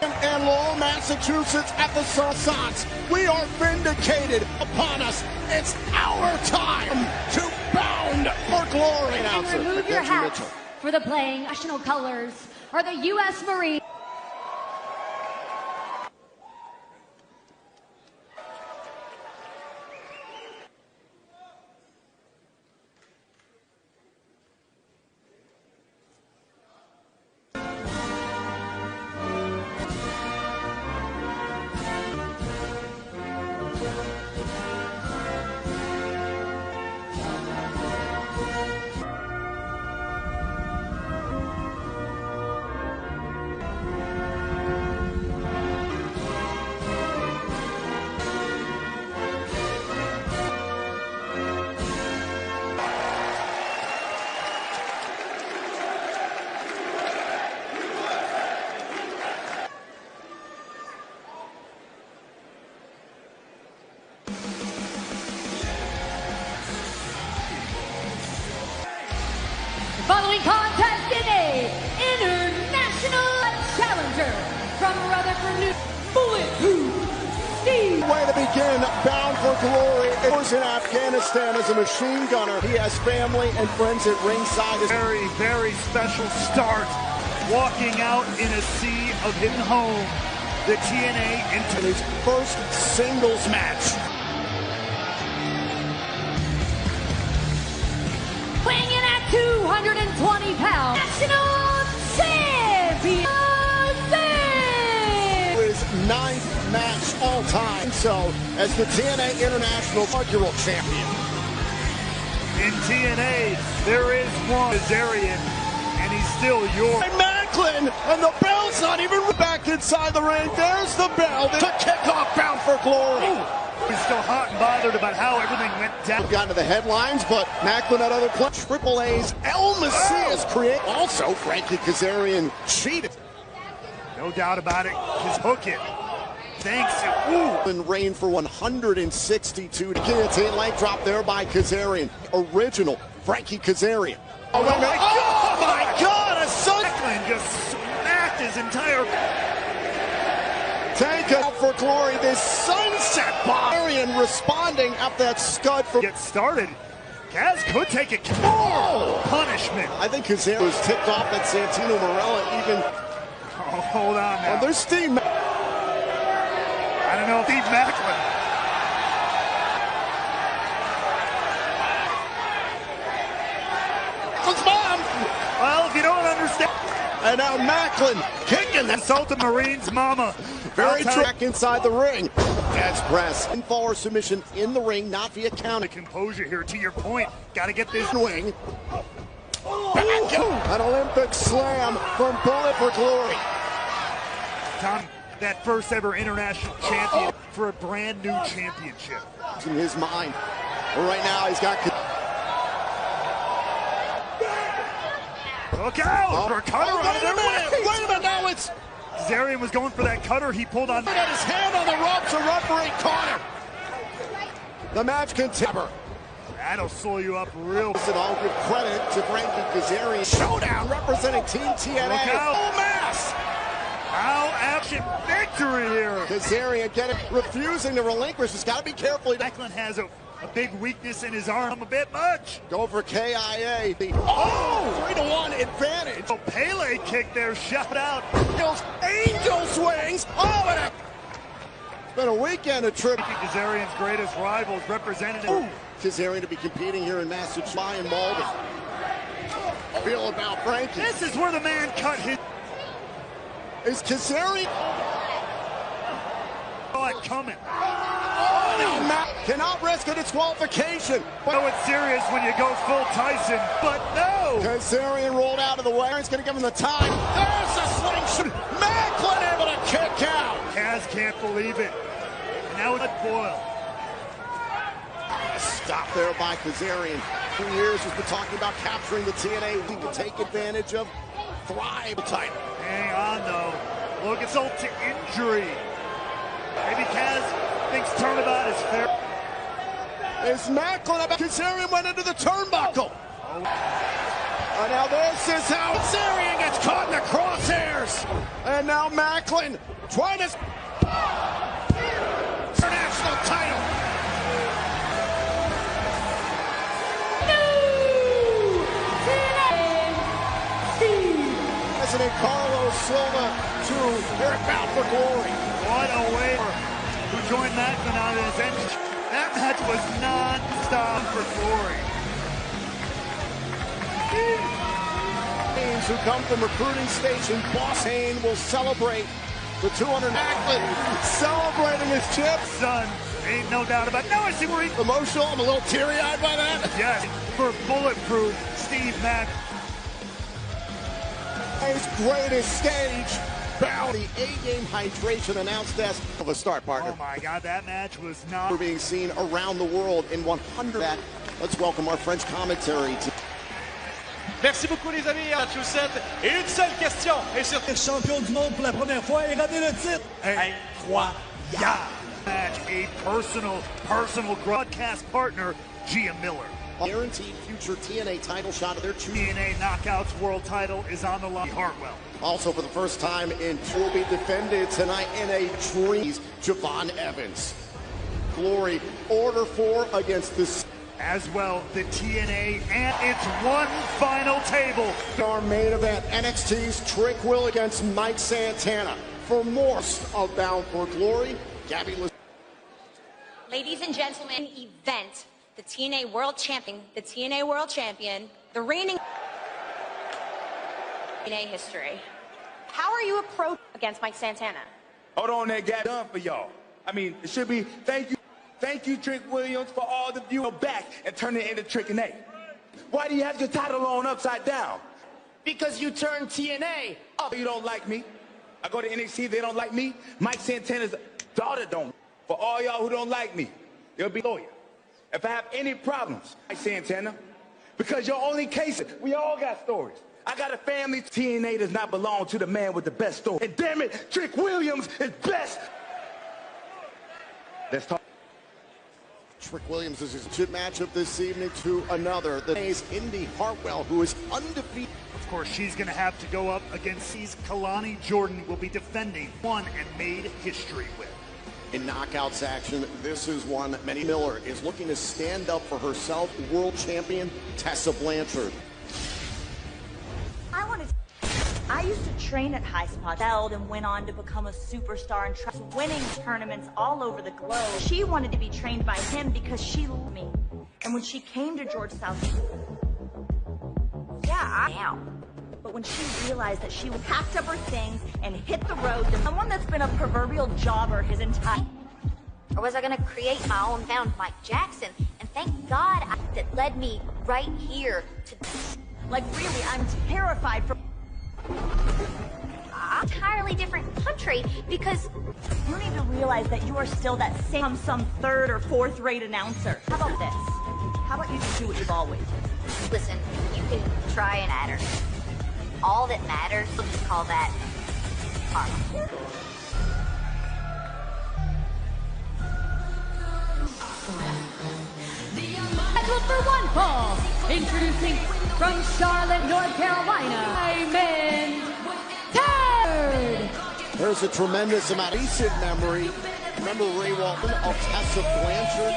And Lowell, Massachusetts at the Sox. We are vindicated upon us. It's our time to bound for glory. And remove your hats for the playing national colors are the U.S. Marines. Following contest in a international challenger from Rutherford, New Bulletproof Steve. Way to begin, bound for glory. It was in Afghanistan as a machine gunner. He has family and friends at ringside. Very, very special start. Walking out in a sea of hidden home. The TNA into his first singles match. Weighing in at 220 pounds, national champion, his 9th match all time, so as the TNA International inaugural champion. In TNA, there is one Kazarian, and he's still yours. Maclin, and the bell's not even back inside the ring. There's the bell to kick off Bound for Glory. Ooh. He's still hot and bothered about how everything went down. We've gotten to the headlines, but Maclin had other clutch. Triple A's El Messias create. Also, Frankie Kazarian cheated. No doubt about it. His hook it. Thanks. Ooh. And reigned for 162. Guillotine leg drop there by Kazarian. Original Frankie Kazarian. Oh my God! A Maclin just smacked his entire. Take out for glory, this sunset bomb. Kazarian responding at that scud for get started. Kaz could take a punishment. I think Kazarian was tipped off at Santino Marella even. Oh, hold on now. Oh, there's Steve. I don't know if Steve Maclin. Bomb. Well, if you don't understand. And now Maclin kicking the Salta Marine's mama. Very track inside the ring. That's press. Pinfall or submission in the ring, not via count. Composure here, to your point. Got to get this wing. An Olympic slam from Bullet for Glory. Tom, that first ever international champion for a brand new championship. In his mind. Right now he's got. Look out! For a cutter on it. Wait a minute, now it's. Kazarian was going for that cutter. He pulled on. Got his hand on the ropes. A referee caught him. The match continues. That'll slow you up real. And I'll give credit to Frankie Kazarian. Showdown representing Team TNA. Look out. Full mass. Now action victory here. Kazarian refusing to relinquish. He's got to be careful. Maclin has a big weakness in his arm, a bit much. Go for KIA. 3-1 advantage. Oh, Pele kick there, shout out. Angel swings. And it's been a weekend of trip. Kazarian's greatest rivals represented. Kazarian to be competing here in Massachusetts. Ryan Malden. Feel about Frankie. This is where the man cut his. Is Kazarian? Oh, it coming. Cannot risk a disqualification. No, it's serious when you go full Tyson, but no. Kazarian rolled out of the way. It's going to give him the time. There's a slingshot. Maclin able to kick out. Kaz can't believe it. And now it's Boyle. Stop there by Kazarian. For years has been talking about capturing the TNA to take advantage of Thrive title. Hang on though. Look, it's all to injury. Maybe Kaz thinks turnabout is fair. Is Maclin about Kazarian went into the turnbuckle. Now this is how Sarian gets caught in the crosshairs. And now Macklin trying to international title. President Carlos Silva to they're bound for glory. What a way who joined Macklin out of his entrance. That match was non-stop for glory. Who come from recruiting station Boston will celebrate the 200. Macklin celebrating his chip. Son, ain't no doubt about it. Now I see where he's emotional. I'm a little teary-eyed by that. Yes, for bulletproof Steve Mack. His greatest stage. Bound the A-game hydration announced as of a start, partner. Oh my God, that match was not. We're being seen around the world in 100. Let's welcome our French commentary to. Merci beaucoup les amis, Massachusetts. Et une seule question. Et sur champion du monde pour la première fois et ramener le titre. Incroyable. Match, a personal broadcast partner, Gia Miller. Guaranteed future TNA title shot of their TNA Knockouts World title is on the line. Hartwell. Also for the first time will be defended tonight in a dream. Javon Evans. Glory Order 4 against this. As well, the TNA and its one final table. Our main event, NXT's Trick Will against Mike Santana. For more of Bound for Glory, Gabby. Ladies and gentlemen, event, the TNA World Champion, the reigning TNA history. How are you approaching against Mike Santana? Hold on there, Gabby. Done for y'all. I mean, it should be thank you. Thank you, Trick Williams, for all the viewers back and turn it into Trick and A. Why do you have your title on upside down? Because you turned TNA up. You don't like me. I go to NXT, they don't like me. Mike Santana's daughter don't. For all y'all who don't like me, they'll be lawyer. If I have any problems, Mike Santana, because your only case, we all got stories. I got a family. TNA does not belong to the man with the best story. And damn it, Trick Williams is best. Let's talk. Trick Williams is his matchup this evening to another. The Indy Hartwell, who is undefeated. Of course, she's going to have to go up against Kalani Jordan, will be defending one and made history with. In knockouts action, this is one Manny Miller is looking to stand up for herself. World champion Tessa Blanchard. I used to train at High Spot, and went on to become a superstar and winning tournaments all over the globe. She wanted to be trained by him because she loved me. And when she came to George South, I am. But when she realized that she packed up her things and hit the road, someone that's been a proverbial jobber his entire. Or was I going to create my own found Mike Jackson? And thank God that led me right here to. Like really, I'm terrified for. Entirely different country because you need to realize that you are still that same some third or fourth rate announcer. How about this? How about you just do what you've always done? Listen, you can try and add her. All that matters, we'll just call that karma. Scheduled for one fall, introducing from Charlotte, North Carolina, Diamond Third. There's a tremendous amount of recent memory. Remember Ray Walton of Tessa Blanchard?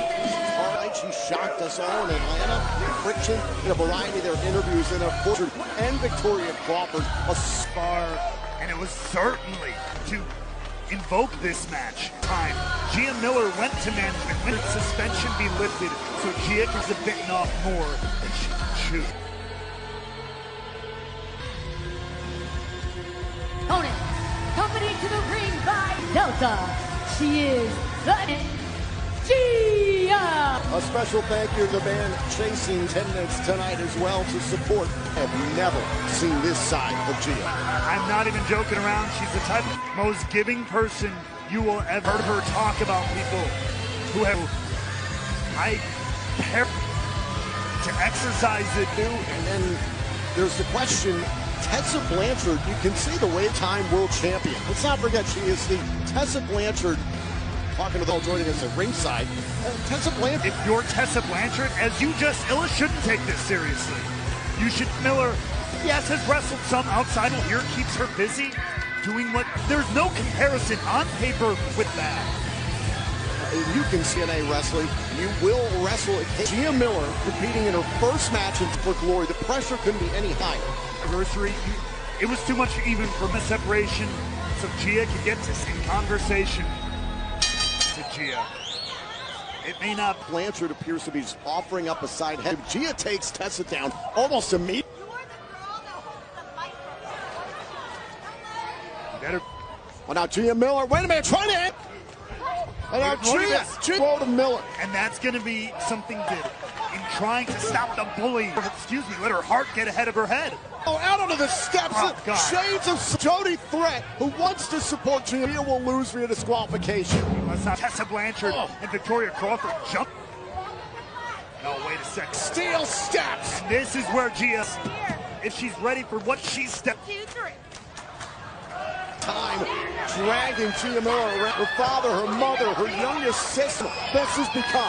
All right, she shocked us all in Atlanta. Friction in a variety of their interviews, and of course, and Victoria Crawford, a star, and it was certainly to invoke this match time. Gia Miller went to management when suspension be lifted, so Gia is a bitten off more than she can chew. Opponent, accompanied to the ring by Delta, she is the Gia. A special thank you to the band chasing attendance tonight as well to support. I've never seen this side of Gia. I'm not even joking around. She's the type of most giving person you will ever heard her talk about people who have to exercise it. And then there's the question, Tessa Blanchard, you can see the way time world champion. Let's not forget she is the Tessa Blanchard. Talking with all joining us at ringside. Tessa Blanchard. If you're Tessa Blanchard, as you just shouldn't take this seriously. You should Miller Yes, has wrestled some outside. Well, here keeps her busy doing what there's no comparison on paper with that. You can see TNA wrestling. You will wrestle. Gia Miller competing in her first match for Glory. The pressure couldn't be any higher. Anniversary, it was too much even from the separation, so Gia could get this in conversation to Gia. It may not. Blanchard appears to be just offering up a side head. Gia takes Tessa down almost immediately. Better. Well, now Gia Miller, wait a minute, trying to. And now Gia to Miller. And that's going to be something that, in trying to stop the bully, excuse me, let her heart get ahead of her head. Oh, out onto the steps. Oh, God. Shades of Jody Threat, who wants to support Gia, will lose via disqualification. Let's not. Tessa Blanchard and Victoria Crawford jump. No, wait a second. Steel steps. And this is where Gia, if she's ready for what she stepped. Time dragging Gia Miller around. Her father, her mother, her youngest sister. This has become.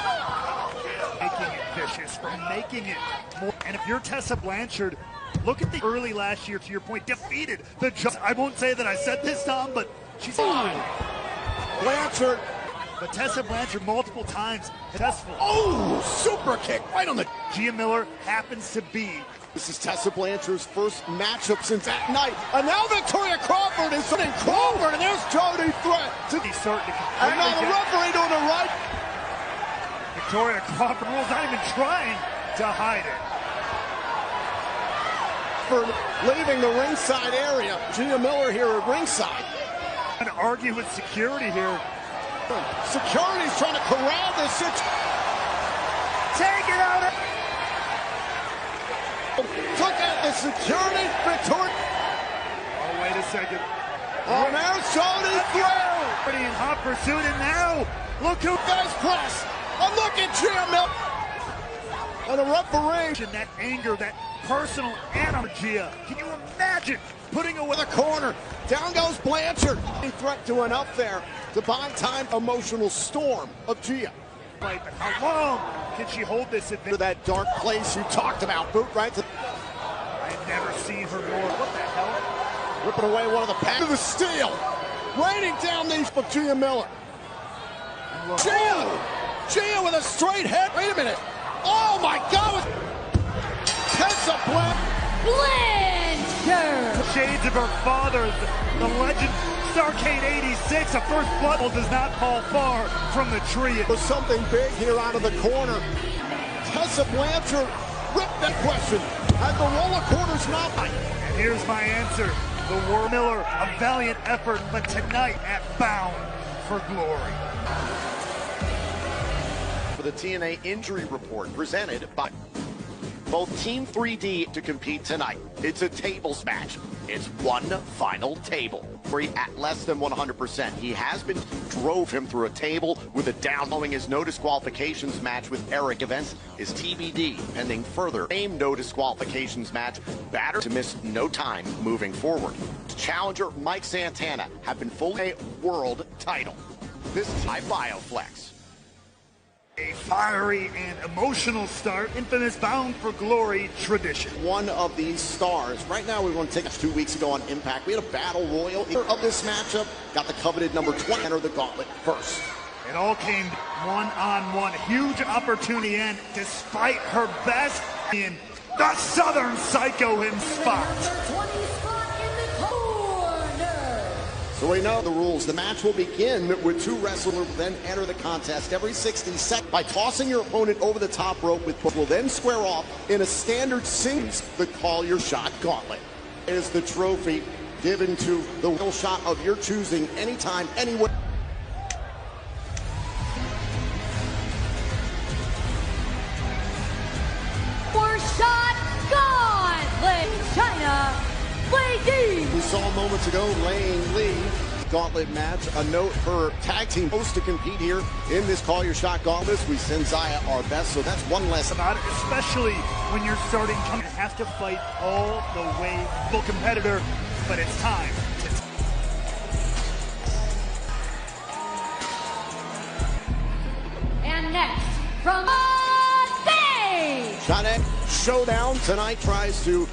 Making it vicious, from making it more. And if you're Tessa Blanchard, look at the early last year, to your point, defeated the I won't say that I said this, Tom, but she's fine. Blanchard. But Tessa Blanchard multiple times successful. Oh, super kick right on the. Gia Miller happens to be. This is Tessa Blanchard's first matchup since that night. And now Victoria Crawford is in Crawford, and there's Jody Threat. He's starting to and now the referee doing it right. Victoria Crawford was not even trying to hide it. For leaving the ringside area. Gia Miller here at ringside. Trying to argue with security here. Security's trying to corral this situation. Take it out. Took out the security. Victoria. Oh, wait a second. Oh, now Jody Threat. Pretty in hot pursuit, and now look who guys press. And look at Gia Miller. And the referee. That anger, that personal animal, Gia. Can you imagine putting away the corner? Down goes Blanchard. Threat doing up there to buy time. Emotional storm of Gia. But how long can she hold this advantage? To that dark place you talked about, boot right to. I've never seen her more. What the hell? Ripping away one of the packs of the steel. Raining down these for Gia Miller. Gia with a straight head. Wait a minute. Oh my God. Tessa Blanchard. Shades of her father, the legend. Starcade 86, a first blood does not fall far from the tree. There's something big here out of the corner. Tessa Blanchard ripped that question at the roller quarters not. And here's my answer. The War Miller, a valiant effort, but tonight at Bound for Glory. For the TNA injury report presented by both Team 3D to compete tonight. It's a tables match. It's one final table. At less than 100%. He has been drove him through a table with a down following his no disqualifications match with Eric. Events is TBD pending further. Same no disqualifications match. Batter to miss no time moving forward. Challenger Mike Santana have been fully world title. This is by Bioflex. A fiery and emotional start, infamous Bound for Glory tradition. One of these stars. Right now, we want to take us 2 weeks ago on Impact. We had a battle royal of this matchup. Got the coveted number 20. Enter the gauntlet first. It all came one-on-one. Huge opportunity, and despite her best, in the Southern Psycho in spot. So we know the rules. The match will begin with two wrestlers then enter the contest every 60 seconds by tossing your opponent over the top rope with will then square off in a standard singles, the Call Your Shot Gauntlet. It is the trophy given to the will shot of your choosing anytime, anywhere. Shot Gauntlet, China, Lei Yi. We saw moments ago, Lang Lee gauntlet match. A note for tag team hosts to compete here in this Call Your Shot Gauntlet. We send Zaya our best, so that's one less about it, especially when you're starting to have to fight all the way. Full competitor, but it's time to. And next, from Stage. Shot Showdown tonight tries to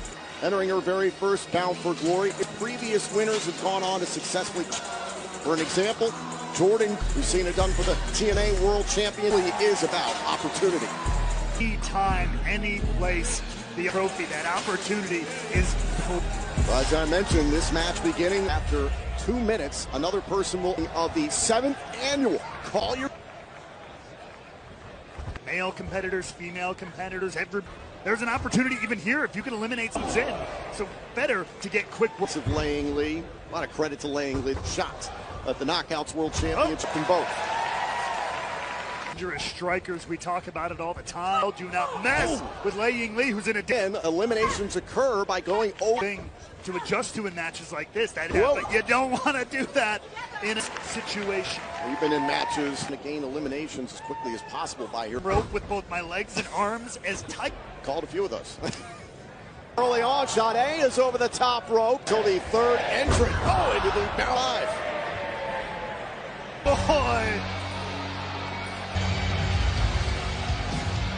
entering her very first Bound for Glory. Previous winners have gone on to successfully. For an example, Jordan, we've seen it done for the TNA World Champion, is about opportunity. Anytime, any place, the trophy, that opportunity is. Well, as I mentioned, this match beginning after 2 minutes, another person will of the 7th annual Call Your Male competitors, female competitors, there's an opportunity even here if you can eliminate some in. So better to get quick work. Of Lang Lee. A lot of credit to Lang Lee. Shots at the Knockouts World Championship in both. Dangerous strikers, we talk about it all the time. Do not mess with Lang Lee, who's in a den. Eliminations occur by going over. To adjust to in matches like this, but you don't want to do that in a situation. We've been in matches to gain eliminations as quickly as possible by here. Rope with both my legs and arms as tight. Called a few of those. Early on, shot A is over the top rope till the 3rd entrant. Oh, into the barrel live. Boy.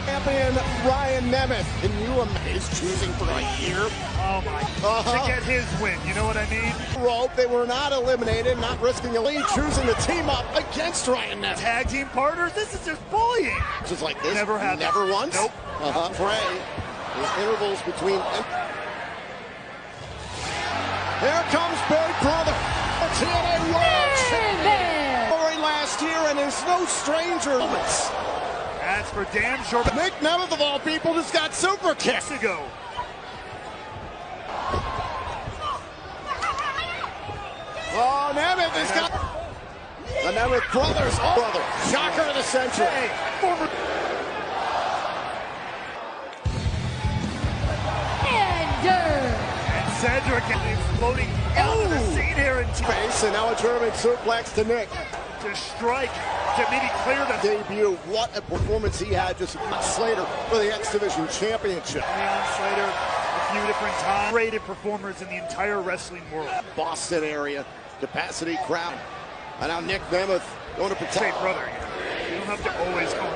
Champion Ryan Nemeth. Can you imagine choosing for a year? Oh my. To get his win, you know what I mean? Rope, they were not eliminated, not risking a lead, choosing to team up against Ryan Nemeth. Tag team partners, this is just bullying. Just like this? Never happened. Never once? Nope. Frey, the intervals between. Here comes Big Brother. TNA World Champion. Last year, and there's no stranger. That's for damn sure. Nick Nemeth, of all people, just got super kicked. To go. Oh, Nemeth has got the Nemeth brothers. Oh, brother. Shocker of the century. Hey, and Cedric exploding out of the scene here in face, and now a German suplex to Nick. To strike, to maybe clear the debut. What a performance he had just Slater for the X Division Championship. Leon Slater, a few different times. Rated performers in the entire wrestling world. Boston area, capacity crowd. And now Nick Nemeth going to protect. Hey, brother, you don't have to always go.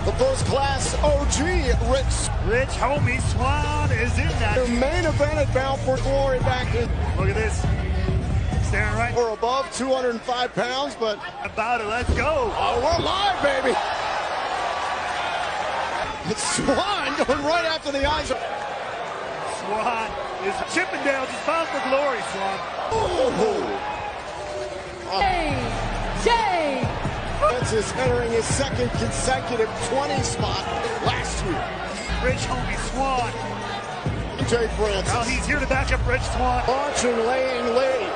The first class OG, Rich Homie Swann is in that. The main event at Bound for Glory back in. Look at this. Staring right. We're above 205 pounds, but. About it, let's go. Oh, we're live, baby. It's Swann going right after the eyes. Swann is Chippendale, just Bound for Glory, Swann. AJ Francis entering his 2nd consecutive 20 spot last year. Rich Homie Swann. AJ Francis. Well, he's here to back up Rich Swann. Launching Lang Lee.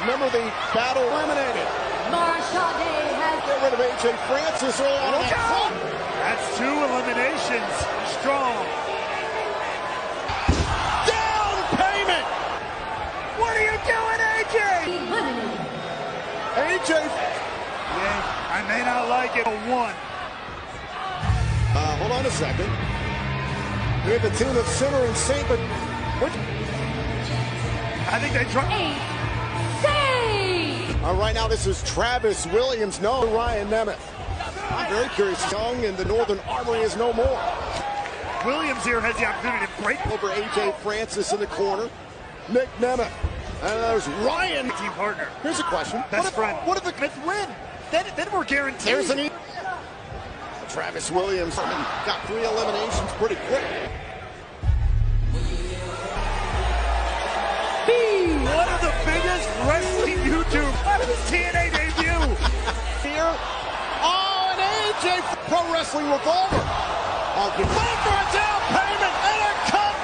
Remember the battle eliminated. Marshade has Get rid of AJ Francis early on. That's 2 eliminations. Strong. Down payment. What are you doing, AJ? eliminated. AJ. Yeah, I may not like it, but 1. Hold on a second. We have a team of Sinner and Saint, but what? I think they try. Right now, this is Travis Williams. No, Ryan Nemeth. I'm very curious. Young and the Northern Armory is no more. Williams here has the opportunity to break over AJ Francis in the corner. Nick Nemeth. And there's Ryan. Team partner. Here's a question. Best friend. What if the Smith win? Then we're guaranteed. There's an Travis Williams got 3 eliminations pretty quick. One of the biggest wrestling YouTube of his TNA debut. Here. Oh, and AJ Pro Wrestling Revolver. Okay. Wait for a down payment and a cut.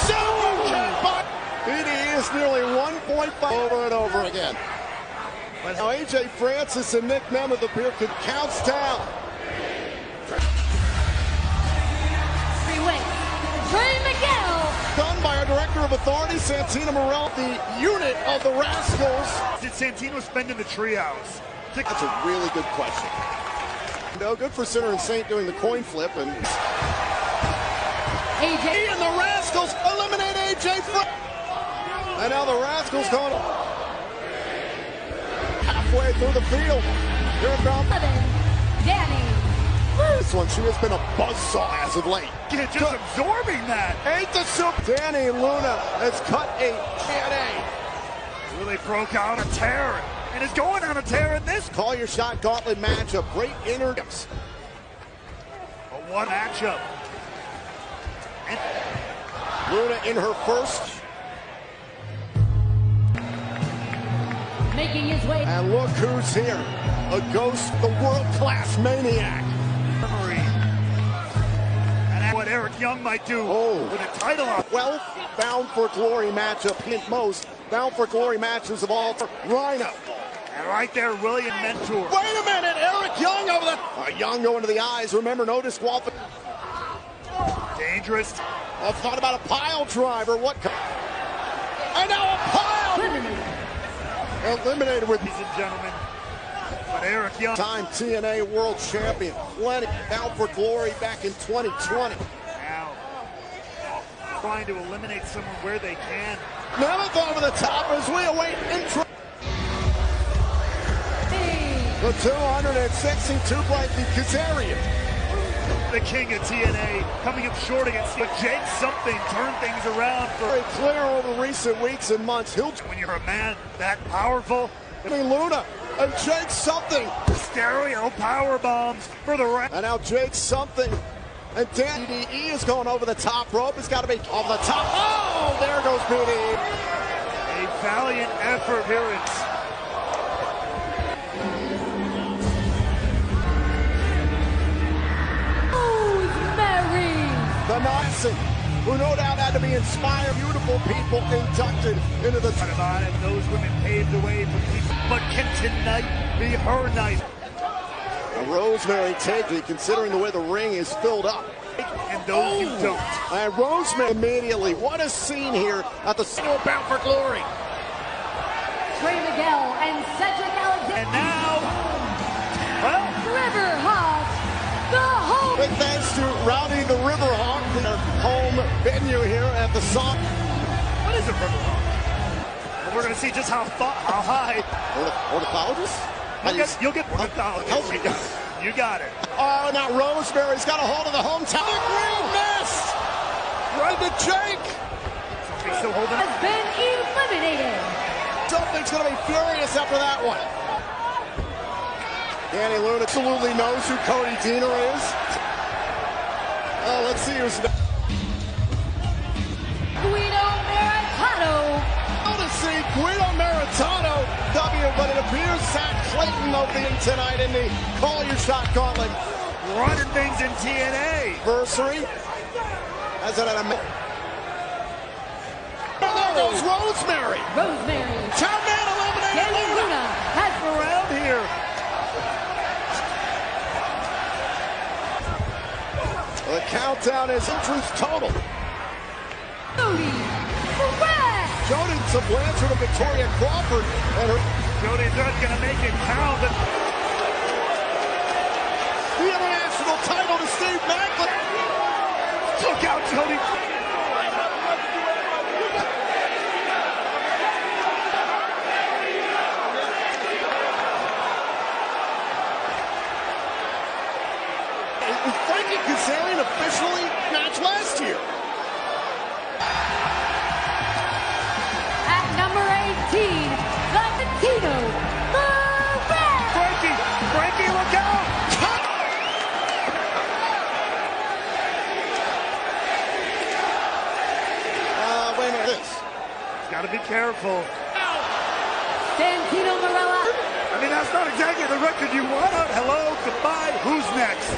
Super kick by BD is nearly 1.5 over and over again. Now AJ Francis and Nick Nemeth appear could counts down. Trey Miguel. Done by our Director of Authority, Santino Morel, the unit of the Rascals. Did Santino spend in the treehouse? That's a really good question. No, good for Sinner and Saint doing the coin flip. And AJ and the Rascals eliminate AJ. And now the Rascals going halfway through the field. Here it comes. Danny This one, she has been a buzzsaw as of late. Just absorbing that. Ain't the soup. Dani Luna has cut a TNA. Really broke out a tear and is going on a tear in this. Call your shot gauntlet matchup. Great interviews. A one matchup. And Luna in her first. Making his way. And look who's here. A ghost, the world-class maniac. And what Eric Young might do with a title on. 12 Bound for Glory matchup. Hint most Bound for Glory matches of all. Rhino. And right there, William Mentor. Wait a minute, Eric Young over the... Young going to the eyes. Remember, no disqualification. Dangerous. I thought about a pile driver. What? And now a pile. Eliminated with... Ladies and gentlemen. But Eric Young. Time TNA World Champion. Plenty. Bound for Glory back in 2020. Now, trying to eliminate someone where they can. Never over the top as we await intro. The 262 Blakey Kazarian. The king of TNA coming up short against Jake Something turned things around for very clear over recent weeks and months. When you're a man that powerful. Luna and Jake Something. Stereo power bombs for the right. And now Jake Something and BDE is going over the top rope. It's got to be over the top. Oh, there goes BDE. A valiant effort here. The Nazi, who no doubt had to be inspired, beautiful people inducted into the... And those women paved the way for people. But can tonight be her night? And Rosemary Tagley, considering the way the ring is filled up. And those who don't. And Rosemary immediately, what a scene here at the single Bound for Glory. Trey Miguel and Cedric Alexander. And now, well, River Hawk, the home. Big thanks to Rowdy the River Hawk, their home venue here at the Sock. What is a River Hawk? Well, we're going to see just how high. Ornithologist? You'll get ornithologist. Help me. You got it. Oh, now Rosemary's got a hold of the hometown. The green mist! Right to Jake. Something's still holding Has been eliminated. Something's going to be furious after that one. Dani Luna absolutely knows who Cody Deaner is. Let's see who's next. Guido Maritano. To see Guido Maritano but it appears Zach Clayton opening tonight in the Call Your Shot Gauntlet. Running things in TNA. Anniversary. As it had a... Oh, there goes Rosemary. Rosemary. Town man eliminated. Dani Luna has around here. The countdown is entrance total. Jody Barrett. Jody Blanchard and Victoria Crawford. And her... Jody's going to make it count. The international title to Steve Maclin. Look out, Jody. Frankie Kazarian officially matched last year. At number 18, the Latino Barrett. Frankie, look out! Wait a minute. Got to be careful. Santino Marella. I mean, that's not exactly the record you want. Hello, goodbye. Who's next?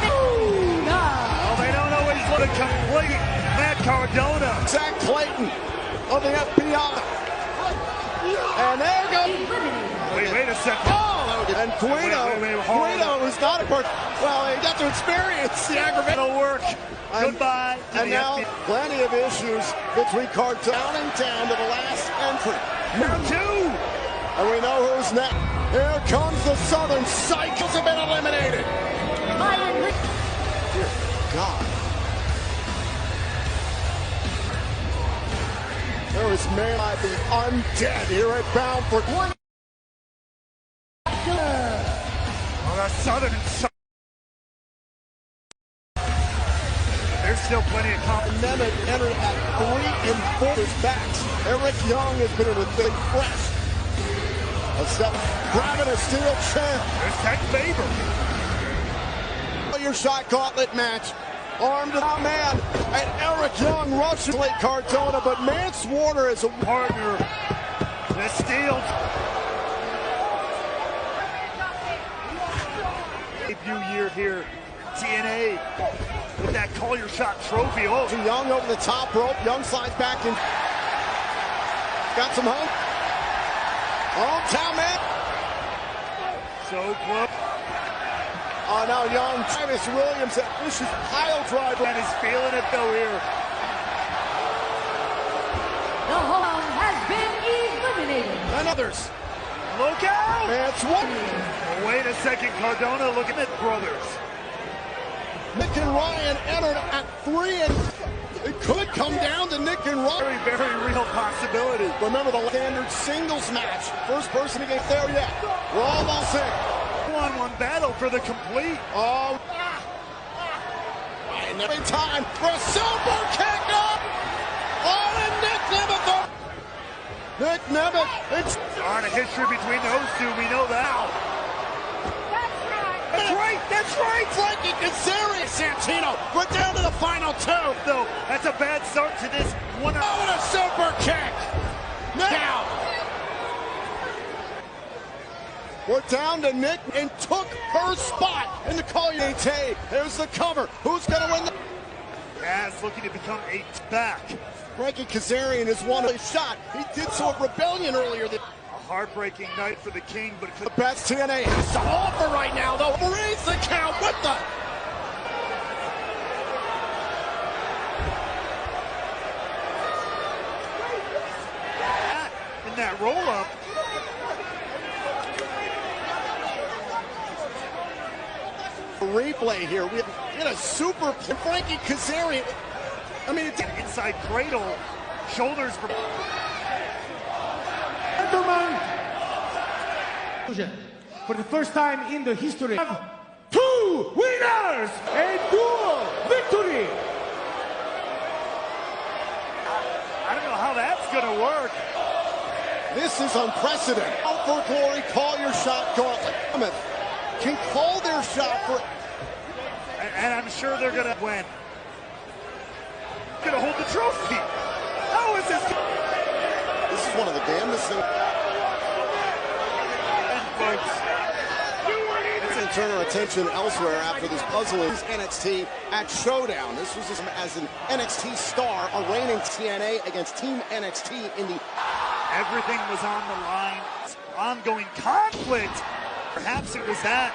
Oh, they don't always want to complete Matt Cardona. Zach Clayton of the FBI. And there goes. Wait a second. Oh, and Guido is not a person. Well, he got to experience the aggravation. It'll work. Goodbye. And now, plenty of issues between Cardona. Counting down to the last entry. Round two. And we know who's next. Here comes the Southern Psychos have been eliminated. Dear God. There is man like the undead here at Bound for Glory. Oh, that's Southern. There's still plenty of confidence. Nemeth entered at 3 and 4 his backs. Eric Young has been in a big fresh. A step, grabbing a steel chair. There's Tech Faber. Your shot gauntlet match. Armed to the man. And Eric Young rushes Lake Cardona, but Mance Warner is a Partner. The steel. Debut year here. TNA with that Call Your Shot trophy. Oh, Young over the top rope. Young slides back in. Got some hope. Hometown man. So close. Oh, now Young. Travis Williams, that vicious pile driver. And he's feeling it though here. The Hall has been eliminated. And others. Look out! Mance Warner. Wait a second, Cardona. Look at it, brothers. Nick and Ryan entered at 3 and it could come down to Nick and Ryan. Very, very real possibility. Remember the standard singles match. First person to get there yet. We're almost in. One-on-one battle for the complete. Oh. And every time for a super kick up. Oh, and Nick Nemeth. Nick Nemeth. It's on a history between those two. We know that. That's right. That's right. Frankie Kazarian. Santino. We're down to the final 2. Though that's a bad start to this one. Oh, and a super kick. Now. We're down to Nick and took her spot in the Call Your Tay. There's the cover. Who's going to win the... As looking to become a back. Frankie Kazarian is one shot. He did so at Rebellion earlier. A heartbreaking night for the King, but the best TNA has to offer right now, though. Raise the count. What the... in that roll-up. Replay here. We had a super Frankie Kazarian. I mean, it's inside cradle, shoulders for. Gentlemen, for the first time in the history, have 2 winners, a dual victory. I don't know how that's gonna work. This is unprecedented. Out for glory, Call Your Shot gauntlet. Can call their shot for... And I'm sure they're gonna win. Gonna hold the trophy. How is this? This is one of the damnedest things. And folks, let's turn our attention elsewhere after this puzzling NXT at Showdown. This was as an NXT star, a reigning TNA against Team NXT in the... Everything was on the line. Ongoing conflict. Perhaps it was that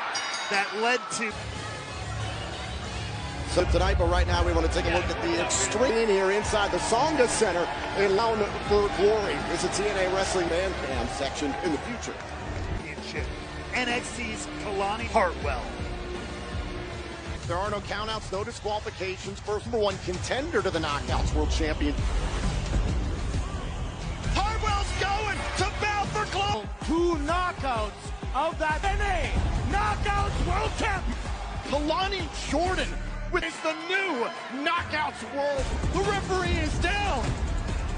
led to... So tonight, but right now we want to take a look at the extreme here inside the Songa Center in Loud for Glory. It's a TNA Wrestling Fan Cam section in the future. NXT's Kalani Hartwell. There are no countouts, no disqualifications. First #1 contender to the Knockouts World Champion. Hartwell's going to bow for glory. 2 knockouts of that NA Knockouts World Champion. Kalani Jordan is the new Knockouts World. The referee is down.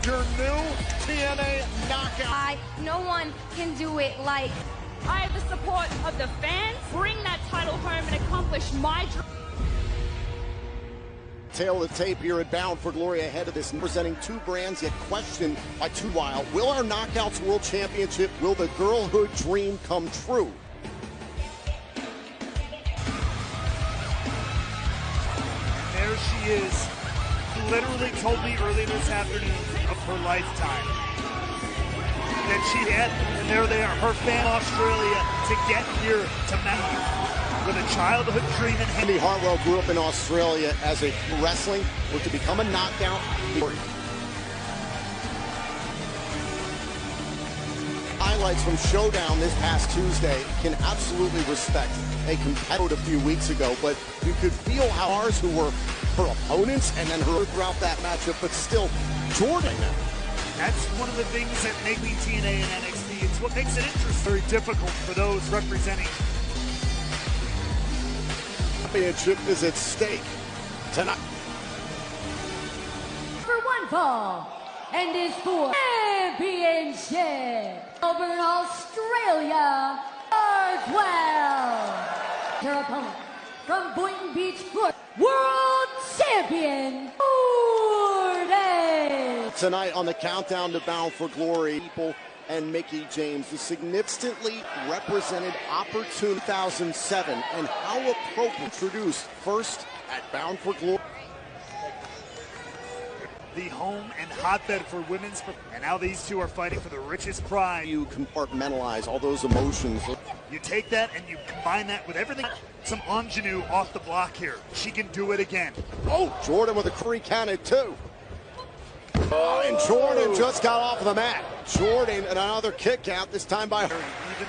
Your new TNA Knockout. No one can do it like... I have the support of the fans. Bring that title home and accomplish my dream. Tail of the tape here at Bound for Glory ahead of this, presenting 2 brands yet questioned by 2 while. Will our Knockouts World Championship, will the girlhood dream come true? There she is. Literally told me early this afternoon of her lifetime. That she had, and there they are, her fan Australia to get here to Melbourne with a childhood dream in hand. Andy Hartwell grew up in Australia as a wrestling, or to become a knockout. Highlights from Showdown this past Tuesday can absolutely respect a competitive few weeks ago, but you could feel how ours who were her opponents and then her throughout that matchup, but still Jordan. That's one of the things that make me TNA and NXT It's what makes it interesting. Very difficult for those representing. Championship is at stake tonight. For one fall, and is for championship. Over in Australia, Hardwell. Their opponent from Boynton Beach, Florida, world champion, Jordan. Tonight on the countdown to Bound for Glory, people and Mickie James, the significantly represented opportunity 2007, and how appropriate introduced first at Bound for Glory. The home and hotbed for women's, and now these two are fighting for the richest prize. You compartmentalize all those emotions. You take that and you combine that with everything. Some ingenue off the block here. She can do it again. Oh, Jordan with a free counted two. Oh, and Jordan just got off of the mat. Jordan and another kick out, this time by her. Even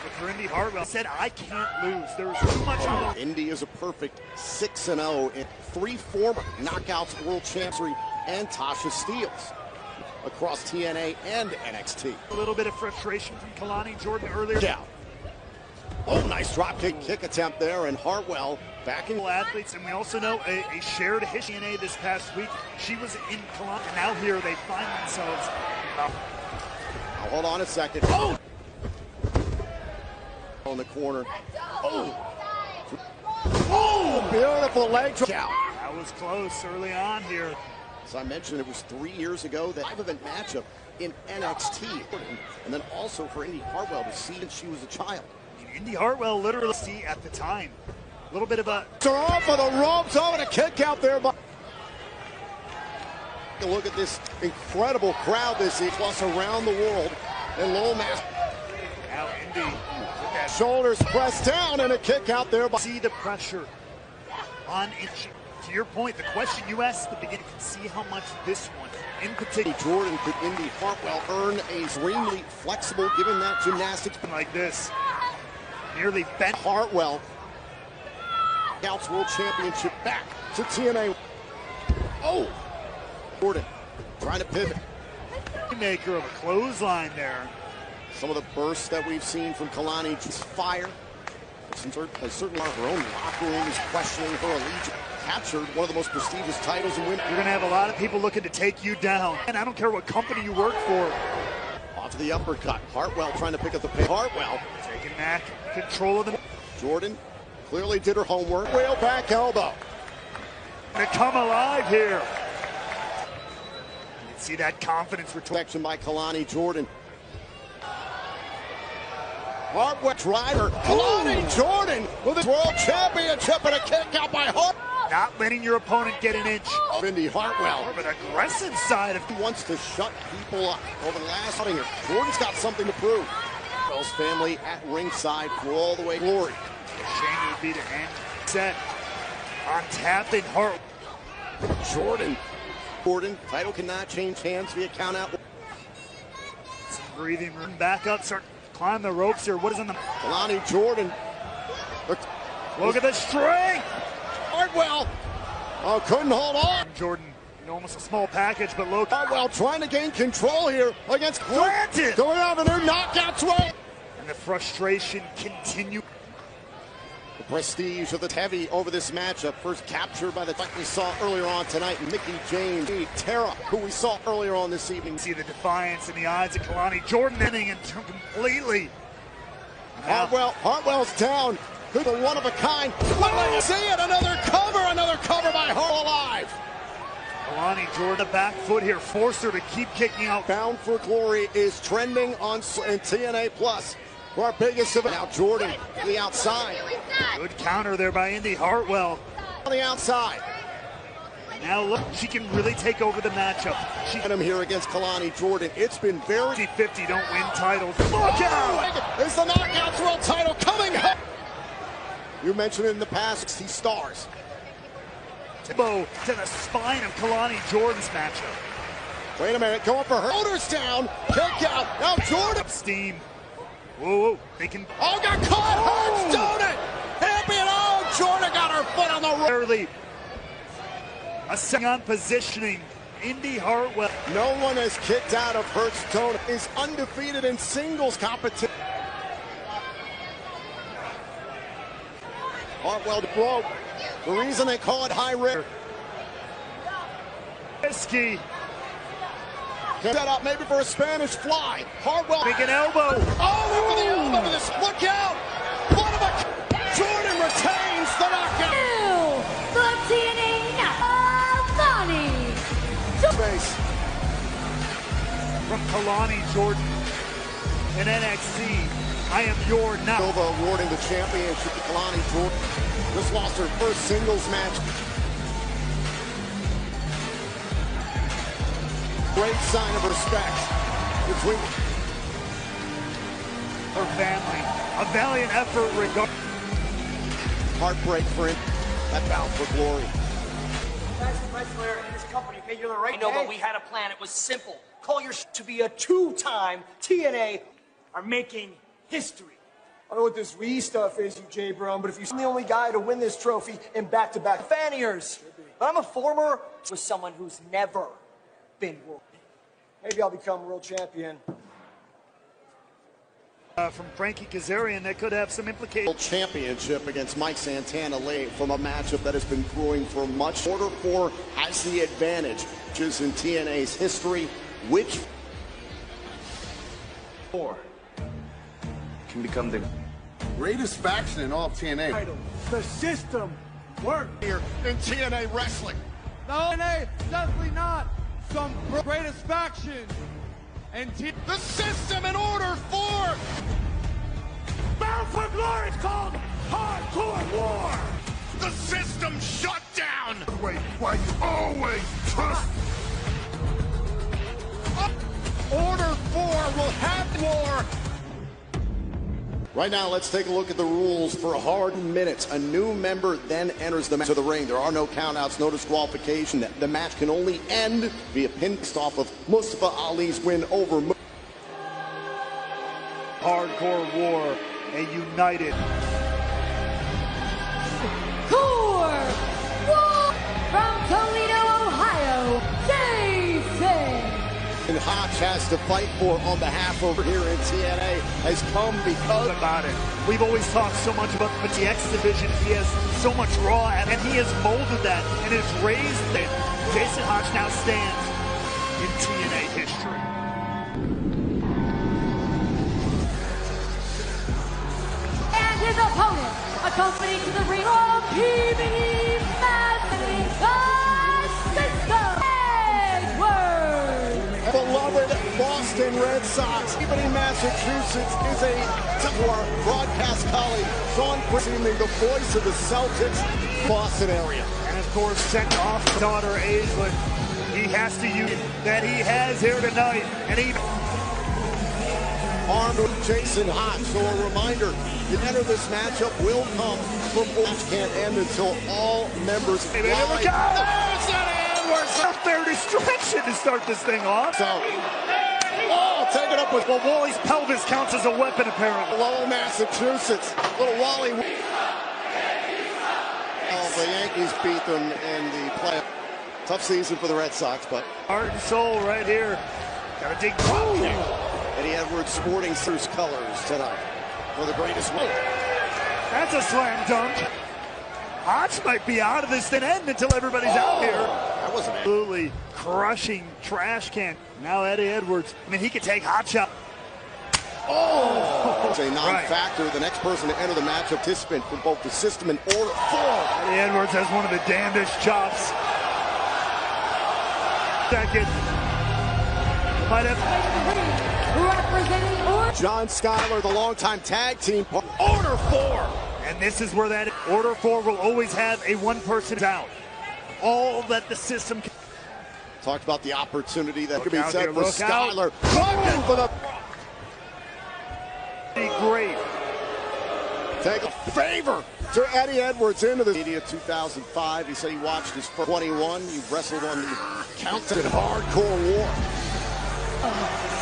with Indy Hartwell said, I can't lose. There's too much on the... Indy is a perfect 6-0 in 3 former Knockouts World Champs and Tasha Steelz across TNA and NXT. A little bit of frustration from Kalani Jordan earlier. Yeah. Oh, nice dropkick kick attempt there, and Hartwell backing athletes, and we also know a shared history TNA this past week. She was in Kalani, and now here they find themselves. Now, hold on a second. Oh! On the corner. Oh! Oh! Beautiful leg drop. That was close early on here. As I mentioned, it was 3 years ago, that 5-event matchup in NXT. And then also for Indy Hartwell to see that she was a child. Indy Hartwell literally see at the time. A little bit of a... They're off of the ropes. Oh, and a kick out there. But look at this incredible crowd this is, plus around the world. And Lomas. Now Indy with that shoulders pressed down and a kick out there. But see the pressure on Indy. To your point, the question you asked at the beginning, see how much this one in particular. Jordan, could Indy Hartwell earn a extremely flexible, given that gymnastics like this? Nearly bent. Hartwell, Knockouts World Championship back to TNA. Oh, Jordan trying to pivot. Maker of a clothesline there. Some of the bursts that we've seen from Kalani, just fire. Certainly her own locker room is questioning her allegiance. Captured one of the most prestigious titles in women. You're going to have a lot of people looking to take you down. And I don't care what company you work for. Off to the uppercut. Hartwell trying to pick up the pace. Hartwell taking back control of the... Jordan clearly did her homework. Rail back elbow. To come alive here. You can see that confidence protection by Kalani Jordan. Hartwell driver. Kalani Jordan with the World Championship and a kick out by Hart. Not letting your opponent get an inch. Indy Hartwell. More of an aggressive side of... He wants to shut people up over the last outing here. Jordan's got something to prove. Hartwell's family at ringside for all the way glory. Shame would be to end set on tapping Hart. Jordan, title cannot change hands via count out. Some breathing room. Back up, start climb the ropes here. What is in the... Kalani Jordan. Look at the strength. Hartwell. Oh, couldn't hold on. Jordan, almost a small package, but low. Hartwell trying to gain control here against Granted. Going out of their knockouts way. And the frustration continues. The prestige of the heavy over this matchup. First captured by the fight we saw earlier on tonight. Mickie James, Tara, who we saw earlier on this evening. See the defiance in the eyes of Kalani Jordan ending and completely. Hartwell's down. Good, a one of a kind. See it, another cover by Hartwell alive. Kalani Jordan, the back foot here, forced her to keep kicking out. Bound for Glory is trending on TNA Plus. Our biggest event. Now Jordan on the outside. Good counter there by Indy Hartwell. On the outside. Now look, she can really take over the matchup. She him here against Kalani Jordan. It's been very 50-50 don't win titles. Look out! Is the Knockouts World title coming up? You mentioned in the past, he stars. Bow to the spine of Kalani Jordan's matchup. Wait a minute, going for her. Shoulders down, kick out. Now Jordan. Steam. Whoa, they can. Oh, got caught. Hurts, don't it? Champion. Oh, Jordan got her foot on the rope. Barely. A second on positioning Indy Hartwell. No one has kicked out of Hearthstone. Is undefeated in singles competition. Hartwell broke. The reason they call it high risk. Risky. Set up maybe for a Spanish fly. Hartwell. Big an elbow. Oh, look for the elbow to this. Look out. Jordan retains the knockout. The TNA Kalani. Base. From Kalani Jordan in NXT. I am your now. Silva awarding the championship to Kalani Jordan. Just lost her first singles match. Great sign of respect between her family. A valiant effort regarding. Heartbreak for him. That bound for glory. Best wrestler in this company. Okay, you're the right. I know, but we had a plan. It was simple. Call your to be a two-time TNA. Are making history. I don't know what this Ree stuff is, you Jay Brown, but if you're the only guy to win this trophy in back-to-back fan of yours. But I'm a former with someone who's never been world. Maybe I'll become world champion. From Frankie Kazarian, that could have some implications. Championship against Mike Santana late from a matchup that has been brewing for much. Order 4 has the advantage, which is in TNA's history. Which 4 can become the greatest faction in all of TNA. The system worked Here in TNA wrestling. No, TNA, definitely not. Some greatest faction. And the system in Order 4. Bound for Glory. It's called Hardcore War. The system shut down. Wait, why you always trust? Order 4 will have war. Right now, let's take a look at the rules for hard minutes. A new member then enters the match to the ring. There are no countouts, no disqualification. The match can only end via pin off of Mustafa Ali's win over. Hardcore War, a united. Core War from Toledo, Ohio, Jason. And Hotch has to fight for on behalf over here in TNA has come because about it. We've always talked so much about the X division. He has so much raw, and he has molded that and has raised it. Jason Hotch now stands in TNA history. And his opponent, accompanied to the ring of PBE Madden, the System Edwards. Beloved Boston Red Sox, even in Massachusetts, is a broadcast colleague, Sean Christine, the voice of the Celtics, Boston area. And of course, sent off daughter Aislinn. He has to use that he has here tonight, and he armed with Jason Hotch. So a reminder, to enter this matchup will come from match can't end until all members. Hey, there we go. There's that Edwards up there distraction to start this thing off. So, take it up with well, Wally's pelvis counts as a weapon apparently. Lowell, Massachusetts. Little Wally. Oh, the Yankees beat them in the playoff. Tough season for the Red Sox, but heart and soul right here. Got a dig. Eddie Edwards sporting Sears colors tonight for the greatest win. That's a slam dunk. Hotch might be out of this end until everybody's out here. That wasn't it. Absolutely crushing trash can. Now Eddie Edwards. I mean, he could take Hotch out. Oh! It's a non-factor. Right. The next person to enter the match, participant from both the system and Order 4. Eddie Edwards has one of the damnedest chops. Second. Might have. Representing Order. John Schuyler, the longtime tag team partner. Order 4. And this is where that Order 4 will always have a one-person out. All that the system can. Talked about the opportunity that could be set set for Schuyler. For the great. Take a favor to Eddie Edwards into the media 2005. He said he watched his first 21. He wrestled on the Countdown Hardcore War.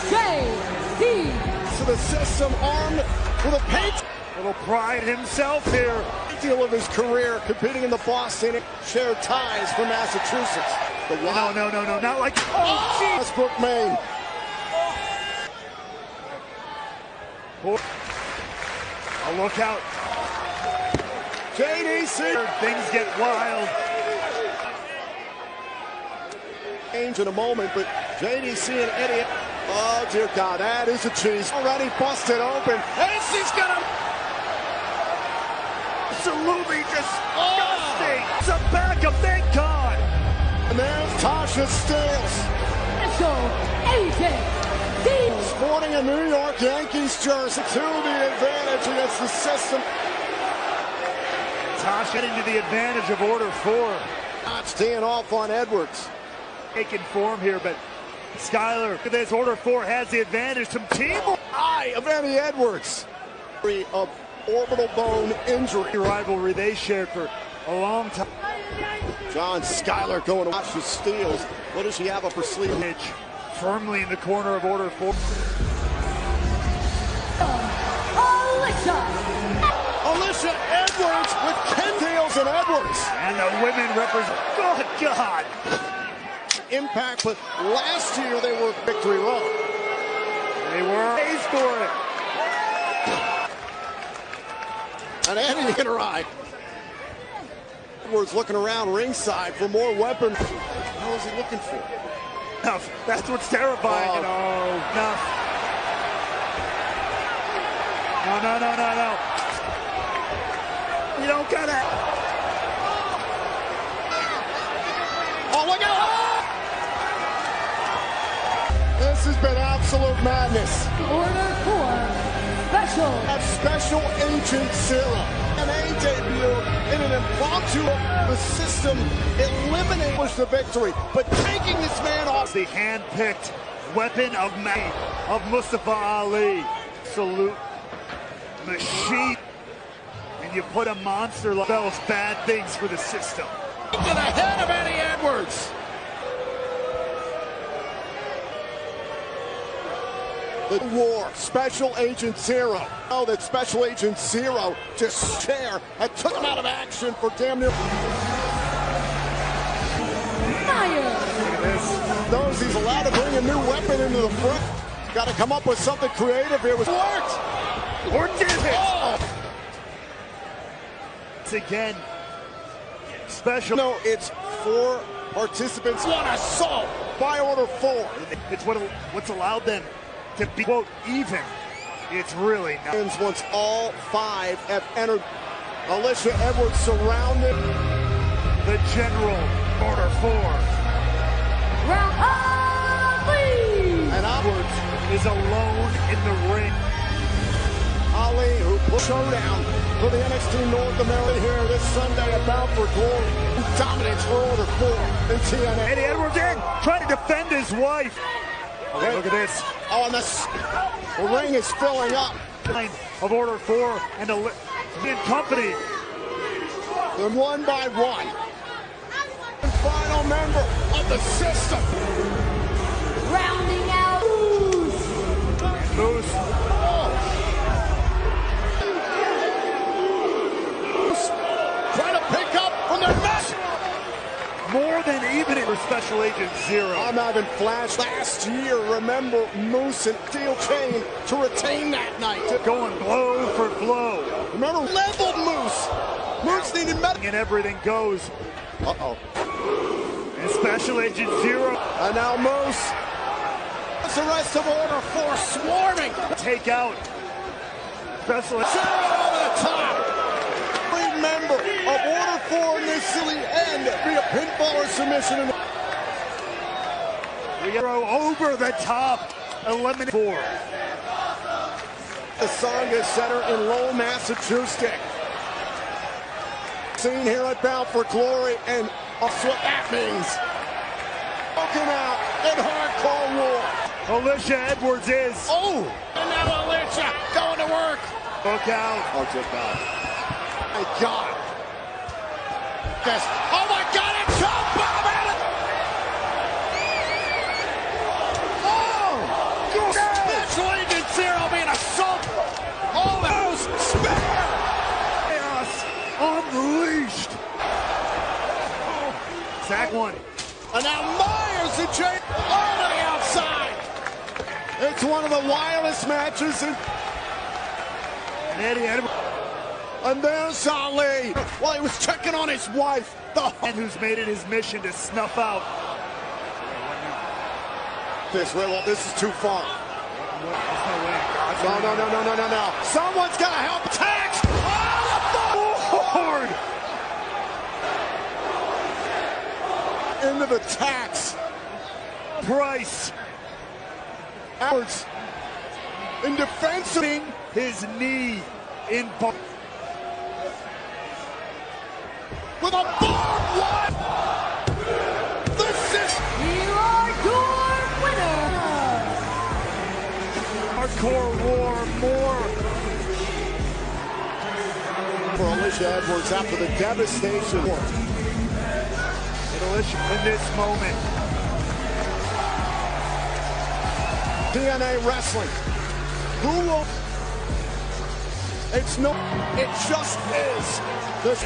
J.D. To the system armed with a paint. Little pride himself here. Deal of his career competing in the Boston, shared ties from Massachusetts. No, not like. Oh, jeez. Westbrook Maine. Oh, look out. JDC. Things get wild. Change in a moment, but JDC and Eddie. Oh, dear God, that is a cheese. Already busted open. And she's gonna. Absolutely disgusting. It's a backup, thank God. And there's Tasha Steelz. Special Agent Steelz. Sporting a New York Yankees jersey to the advantage against the system. Tasha into the advantage of Order 4. Not staying off on Edwards. Taking form here, but Skyler, this Order 4 has the advantage. Some team eye of Eddie Edwards. Of orbital bone injury. Rivalry they shared for a long time. John Skyler going to watch the Steelz. What does she have up her sleeve? Firmly in the corner of Order 4. Alicia Edwards with Ken Steelz and Edwards. And the women represent. Good God. Impact, but last year they were Victory Road. They were pays for it. And Eddie in her eye. Edwards looking around ringside for more weapons. What the hell is he looking for? Enough. That's what's terrifying. Oh. Enough. No. You don't gotta. Oh, look out! This has been absolute madness. Order 4 Special. That Special Agent Zero. An A debut in an impromptu. The system eliminates the victory, but taking this man off. The hand-picked weapon of Mustafa Ali. Salute machine. And you put a monster like those bad things for the system. To the head of Eddie Edwards. The war, Special Agent Zero. Oh, that Special Agent Zero just share and took him out of action for damn near. Fire. Those he's allowed to bring a new weapon into the front. Got to come up with something creative. It was worked. Or did it? Oh. It's again. Special. No, it's 4 participants. What assault by Order 4. It's what's allowed them to be, quote, even. It's really not. Once all 5 have entered. Alicia Edwards surrounded. The General, Order 4. Round Ali. And Edwards is alone in the ring. Ali, who put showdown for the NXT North America here this Sunday at Bound for Glory. Dominates for Order 4 in TNA. Eddie Edwards in, trying to defend his wife. Okay, look at this. Oh, and the ring is filling up. Of Order 4 and the company. Then one by one. And final member of the system. Rounding out Moose. Trying to pick up from their mess. More than even for Special Agent Zero. I'm having flash last year. Remember Moose and Steel Chain to retain that night. Going blow for blow. Remember leveled Moose. Moose needed metal. And everything goes. Uh-oh. And Special Agent Zero. And now Moose. That's the rest of Order 4 swarming. Take out. Special Zero over the top. Every member of Order 4 in this silly end via pinfall or submission. Zero over the top. Eliminate 4. The Songa Center in Lowell, Massachusetts. Seen here at Bound for Glory, and that's what that means. Broken out in hardcore war. Alicia Edwards is. Oh! And now Alicia going to work. Look out. Oh, dear God. My God. Yes. Oh, my God. A choke bomb at it. Oh! Special Agent Zero being assaulted. Oh, those spare. Chaos unleashed. Sack one. And now Myers and Jay on the outside. It's one of the wildest matches in. And there's Ali. While he was checking on his wife. The man who's made it his mission to snuff out. This is too far. No. Someone's got to help. Tax. Hard. Into the tax. Price. Edwards. In defense. His knee in. With a barbed wire. This is. You are your winner. Hardcore War more. For Alicia Edwards after the devastation. And Alicia in this moment. TNA Wrestling. Who will? It's no. It just is. This.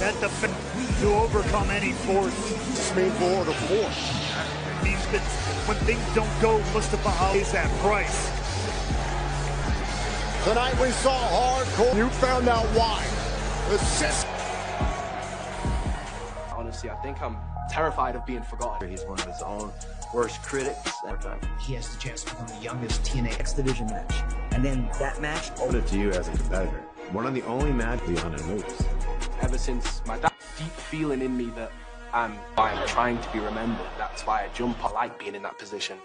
That to overcome any force. This means forward of force. It means that when things don't go, Mustafa Ali is that price. Tonight we saw hardcore. You found out why. The system. Honestly, I think I'm terrified of being forgotten. He's one of his own worst critics. He has the chance to become the youngest TNA X Division match. And then that match. Put it to you as a competitor. One of the only matches Leon and moves. Ever since my deep feeling in me that I'm trying to be remembered. That's why I jump. I like being in that position.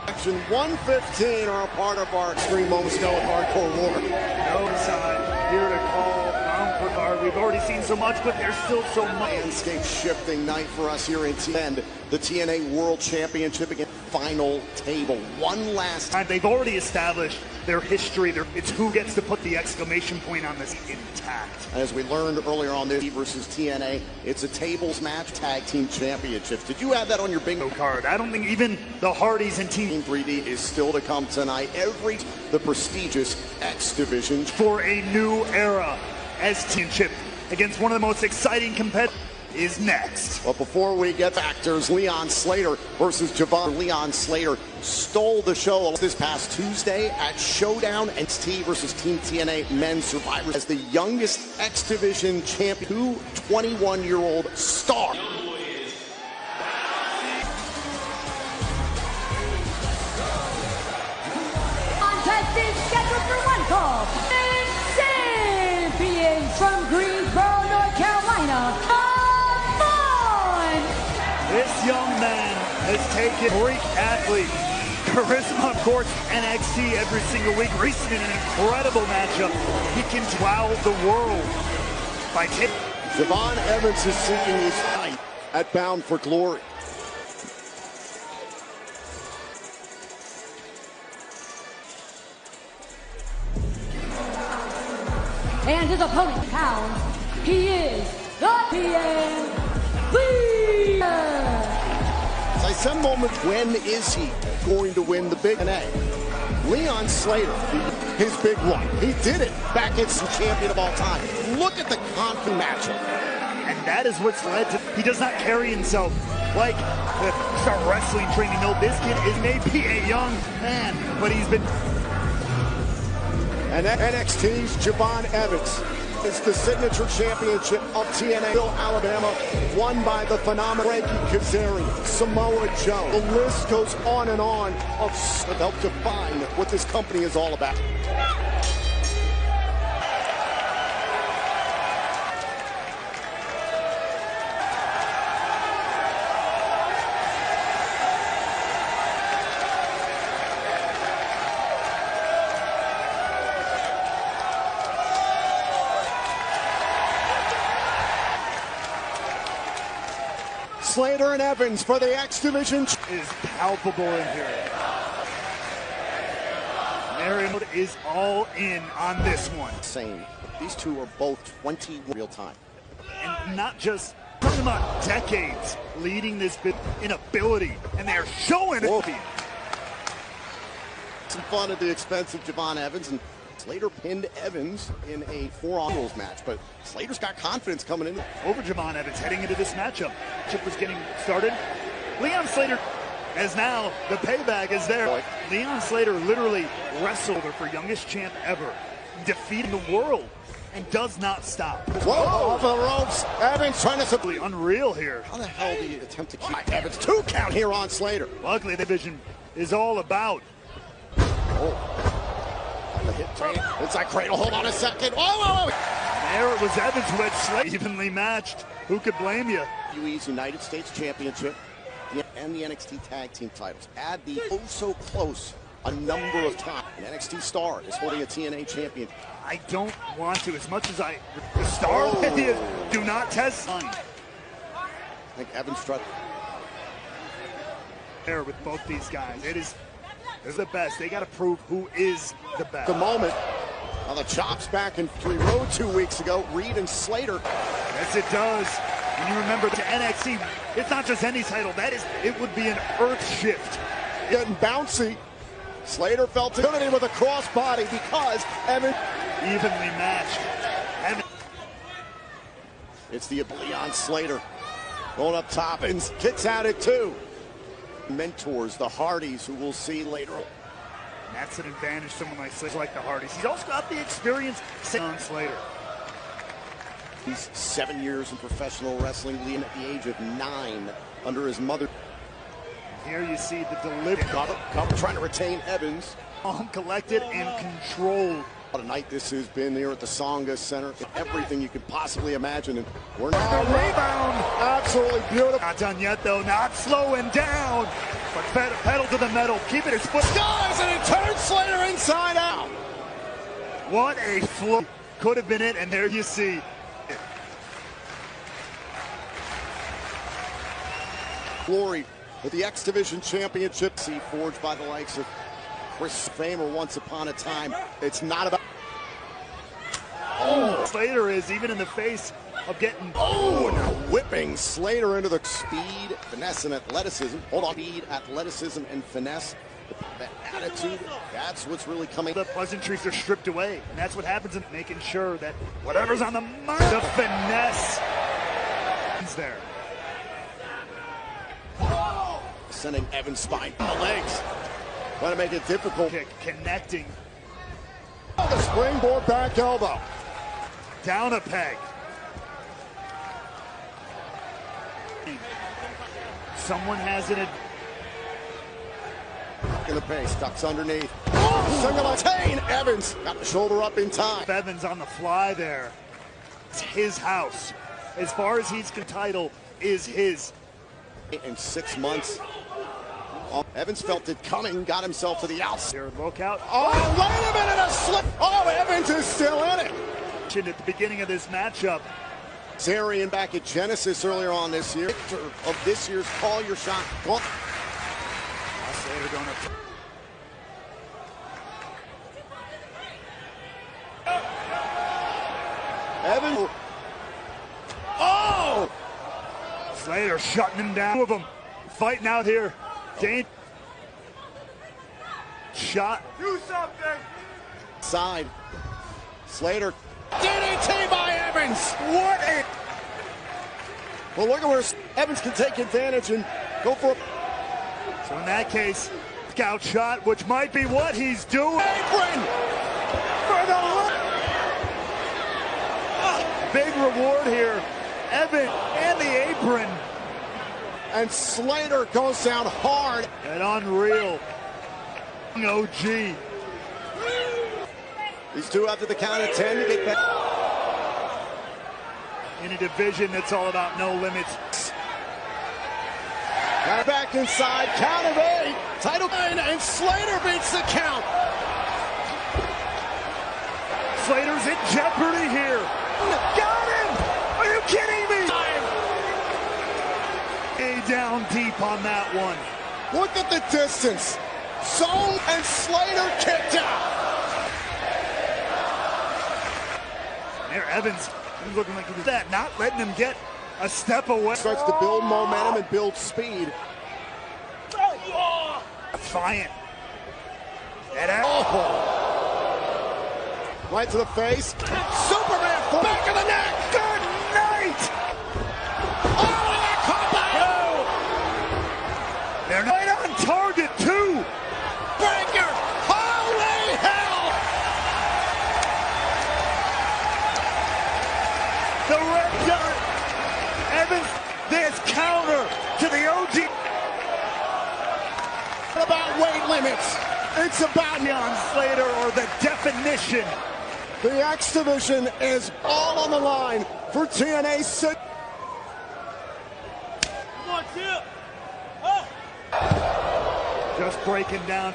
Action 115 are a part of our Extreme Moments Now with Hardcore War. No side here to call Mount Brevard. We've already seen so much, but there's still so much. Landscape shifting night for us here in TN. The TNA World Championship again. Final table. One last time. They've already established their history. It's who gets to put the exclamation point on this intact. As we learned earlier on this versus TNA, it's a tables match, tag team championships. Did you have that on your bingo card? I don't think even the Hardys and Team 3D is still to come tonight. The prestigious X Division for a new era as championship against one of the most exciting competitors is next. But before we get factors, Leon Slater versus Javon. Leon Slater stole the show this past Tuesday at Showdown. NXT versus Team TNA Men's Survivors as the youngest X Division champion, 21-year-old star. Contest is scheduled for one fall. Champions from Greensboro, North Carolina. This young man has taken Greek athlete, charisma, of course, NXT every single week. Recently, an incredible matchup. He can wow the world by taking. Javon Evans is seeking his fight at Bound for Glory. And his opponent pounds, he is the TNA. As I said moments, when is he going to win the big NA? Leon Slater, his big run. He did it back as the champion of all time. Look at the confident matchup. And that is what's led to, he does not carry himself like the start wrestling training. No, this kid is maybe a young man, but he's been. And NXT's Javon Evans is the signature championship of TNA Alabama, won by the phenomenal Frankie Kazarian, Samoa Joe. The list goes on and on of help define what this company is all about. Slater and Evans for the X Division is palpable in here. Marion is all in on this one. Same. These two are both 20 real time. And not just talking about decades leading this bit in ability, and they are showing it. Some fun at the expense of Javon Evans, and Slater pinned Evans in a 4-on-1 match, but Slater's got confidence coming in. Over Javon Evans heading into this matchup. Chip was getting started. Leon Slater, as now the payback is there. Leon Slater literally wrestled for youngest champ ever, defeating the world, and does not stop. Whoa, off the ropes. Evans trying to simply unreal here. How the hell do you attempt to keep Evans? 2 count here on Slater. Luckily, the division is all about. The hit train. Inside cradle. Hold on a second. Whoa. There it was Evans who had Slater evenly matched. Who could blame you? UWE's United States Championship and the NXT Tag Team titles. Add the so close a number of times. An NXT star is holding a TNA champion. I don't want to, as much as the star that is, do not test on. I think Evans tried there with both these guys. They're the best. They got to prove who is the best. The moment. Now the chops back in 3 Road 2 weeks ago. Reed and Slater. Yes, it does. And you remember the NXT, it's not just any title. It would be an earth shift. Getting bouncy. Slater felt it with a crossbody because Evans evenly matched. It's the Leon Slater going up top and kicks out at 2. Mentors, the Hardys, who we'll see later. And that's an advantage someone like Slater, like the Hardys. He's also got the experience on Slater. He's 7 years in professional wrestling, leading at the age of 9 under his mother. Here you see the delivery. Cover trying to retain Evans. Collected and controlled. What a night this has been here at the Tsonga Center. Everything you could possibly imagine. And we're not the rebound. Absolutely beautiful. Not done yet, though. Not slowing down. But pedal to the metal. Keeping his foot. Dives and it turns Slater inside out. What a flow. Could have been it, and there you see. Glory with the X Division Championship. Forged by the likes of Chris Famer once upon a time. It's not about. Slater is even in the face of getting. Whipping Slater into the speed, finesse, and athleticism. Hold on, speed, athleticism, and finesse. The attitude, that's what's really coming. The pleasantries are stripped away, and that's what happens in making sure that whatever's on the mind, the finesse is there. Sending Evans' spine on the legs. Trying to make it difficult. Kick, connecting. The springboard back elbow. Down a peg. Someone has it in the pace, ducks underneath. Single attain. Evans got the shoulder up in time. Evans on the fly there. It's his house. As far as he's the title is his. In 6 months. Evans felt it coming, got himself to the outside. Look out. Oh, wait a minute, a slip. Oh, Evans is still in it. At the beginning of this matchup. Zarian back at Genesis earlier on this year. Victor of this year's Call Your Shot. Slater going up. Evans. Oh! Slater shutting him down. 2 of them fighting out here. Dane. Shot. Do something. Side. Slater. DDT by Evans. What a. Well, look at where Evans can take advantage and go for it. So in that case, scout shot, which might be what he's doing. Apron for the big reward here. Evan and the apron. And Slater goes down hard. And unreal. OG. These two after the count of 10 to get back. In a division that's all about no limits. Now back inside, count of 8. Title 9, and Slater beats the count. Slater's in jeopardy here. Got him! Are you kidding me? Down deep on that one. Look at the distance. Zone and Slater kicked out. There, Evans looking like he was that, not letting him get a step away. Starts to build momentum and build speed. Defiant. Right to the face. Superman for back of the neck. Good night. Oh, that combo! They're right on target, too. Breaker. Holy hell! The red dot. Evans, this counter to the OG. What about weight limits? It's about Deion Slater, or the definition. The X Division is all on the line for TNA 6. Come on, Tip. Oh. Just breaking down.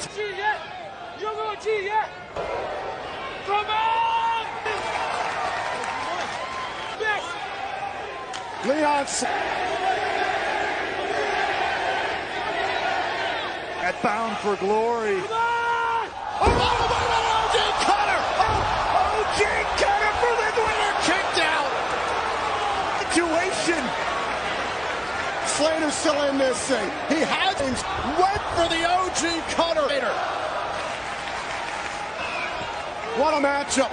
You're going to yeah. Come on. Yes. Leon At Bound for Glory. OG Cutter! OG Cutter for the winner! Kicked out! Situation! Slater's still in this thing. He has went for the OG Cutter. What a matchup.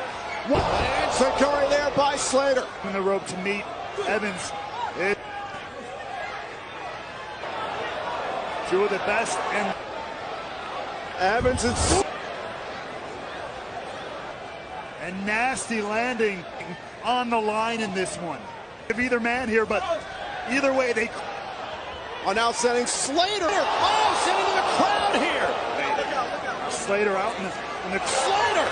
And Sakari there by Slater. In the rope to meet Evans. Two of the best, and Evans is and nasty landing on the line in this one. Of either man here, but either way they are now sending Slater. Oh, sending to the crowd here. Slater out in the Slater.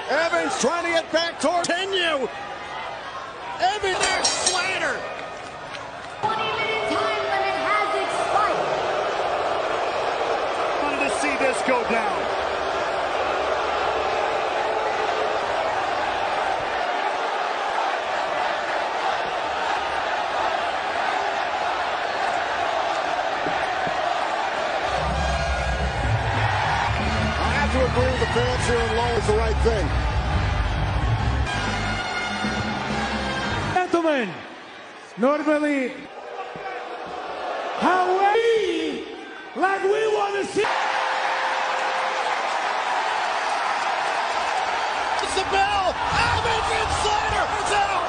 Evans trying to get back toward continue. Evans there, Slater. 20-minute time limit has expired. Wanted to see this go down. To agree with the fans here in Low is the right thing. Gentlemen, normally, how we like we want to see. It's the bell. Evans and Slater is out.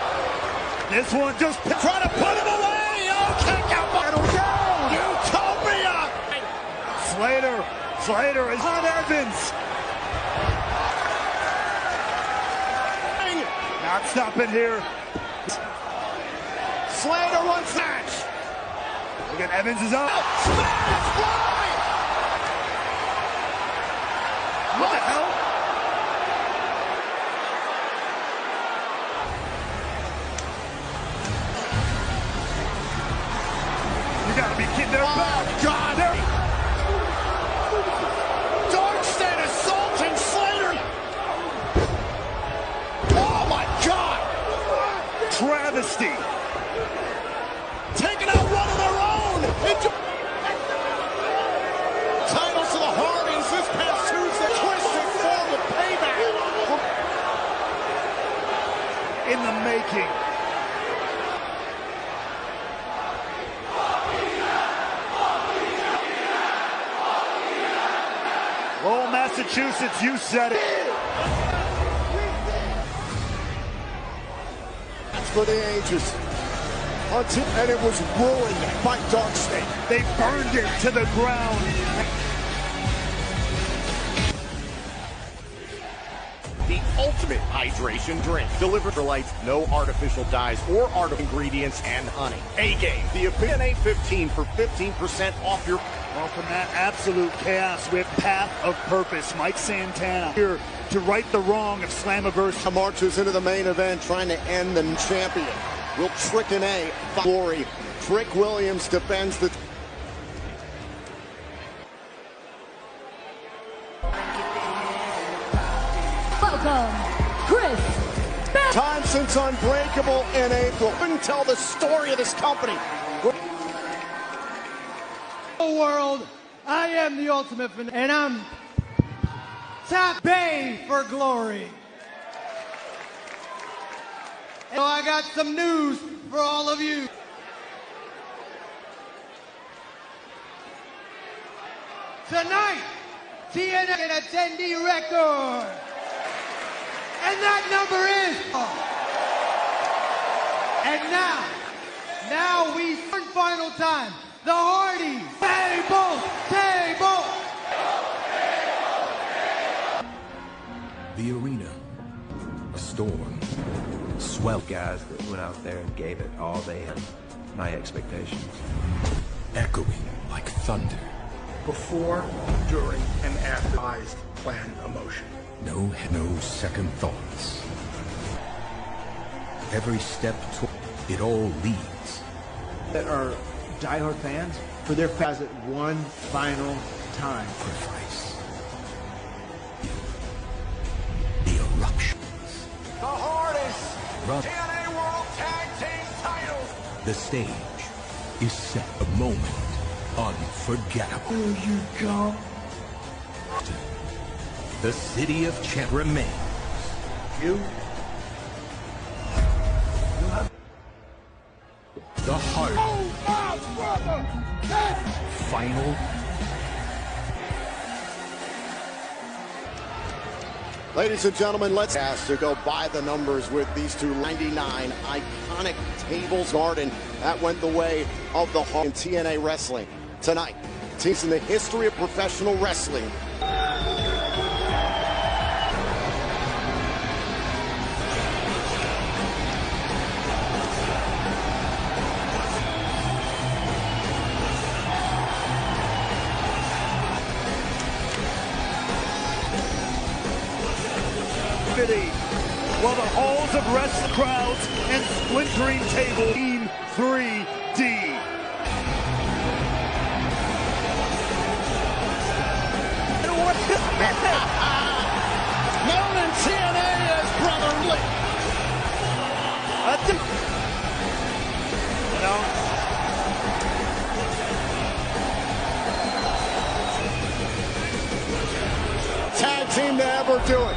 This one just try to put him away. Oh, kick out. Battle down. Utopia. Slater is on Evans. Not stopping here. Slater wants match. Look at Evans is up. Smash fly. What the hell? You gotta be kidding. They're back. God. Dark State assaulting Slater. Oh my God. Travesty. Taking out one of their own. Titles to the Hardys this past Tuesday. Twisted form of payback. In the making. Lowell, Massachusetts, you said it. For the ages. And it was ruined by Dark State. They burned it to the ground. The ultimate hydration drink. Delivered for life, no artificial dyes or artificial ingredients, and honey. A-Game, the TNA 15 for 15% off your... Well, from that absolute chaos with Path of Purpose, Mike Santana here to right the wrong of Slammiversary. Marches into the main event trying to end the champion. Will Trick and A glory. Trick Williams defends the... Welcome, Chris. Time since Unbreakable in April. Couldn't tell the story of this company. World, I am the ultimate fan, and I'm top bay for glory. So I got some news for all of you. Tonight, TNA attendee record And that number is... And now we start final time. The Hardys, table. The arena, a storm. Swell guys that went out there and gave it all they had. My expectations. Echoing like thunder. Before, during, and after eyes plan emotion. No second thoughts. Every step it all leads. That are diehard fans for their fans at one final time. Sacrifice. The eruptions. The hardest TNA World Tag Team titles. The stage is set. A moment unforgettable. Here you come. The city of champ remains. You have the heart. Oh, my brother! Final. Ladies and gentlemen, let's ask to go by the numbers with these two 99 iconic tables. Garden that went the way of the Hart in TNA Wrestling tonight. Teams in the history of professional wrestling. While the halls of wrestling crowds and splintering table Team 3D. Known in TNA as brotherly. Tag team to ever do it.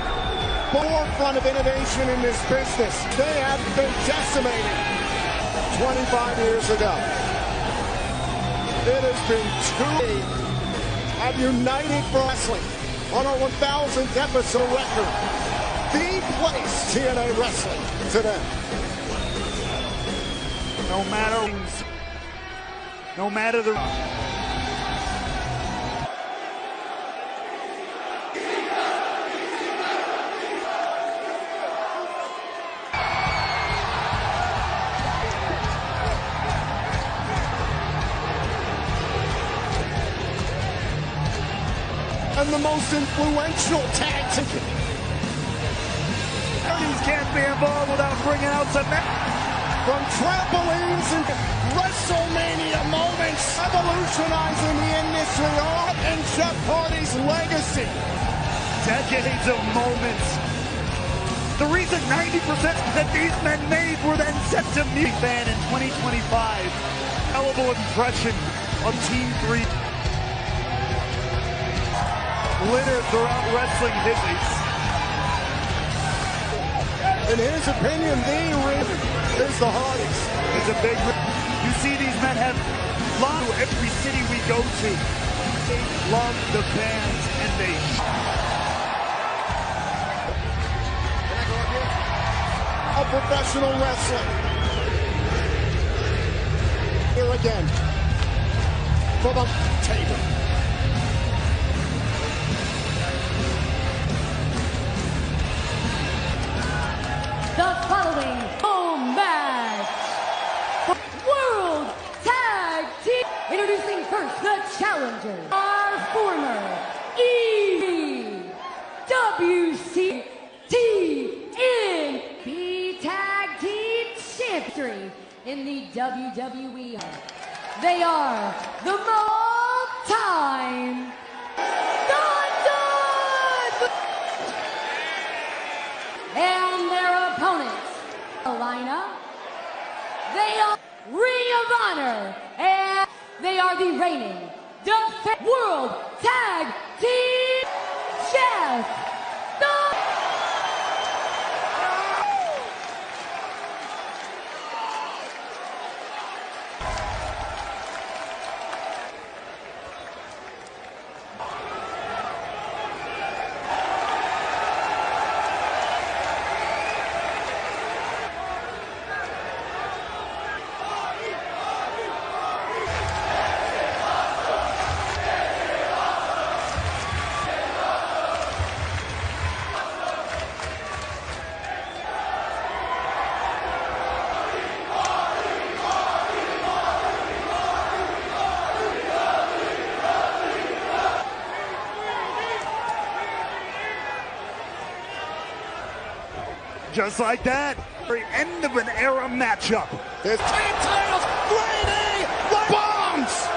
Forefront of innovation in this business. They have been decimated 25 years ago. It has been too have united for wrestling on our 1,000th episode record. The place TNA Wrestling today. No matter the and the most influential tag team. Hardys can't be involved without bringing out some from trampolines and WrestleMania moments, revolutionizing the industry and Jeff Hardy's legacy. Decades of moments. The reason 90% that these men made were then set to meet fan in 2025. Hellable impression of Team 3. Littered throughout wrestling history. In his opinion, the ring is the Hardys. It's a big ring. You see these men have love every city we go to. They love the bands and they... Of professional wrestling. Here again. For the table. The following home match, World Tag Team. Introducing first the challenger, our former EWC Tag Team Champion in the WWE. They are the all-time and their opponents, Carolina, they are Ring of Honor, and they are the reigning World Tag Team Champions. Just like that, the end of an era matchup. There's tag titles, Brady, bombs!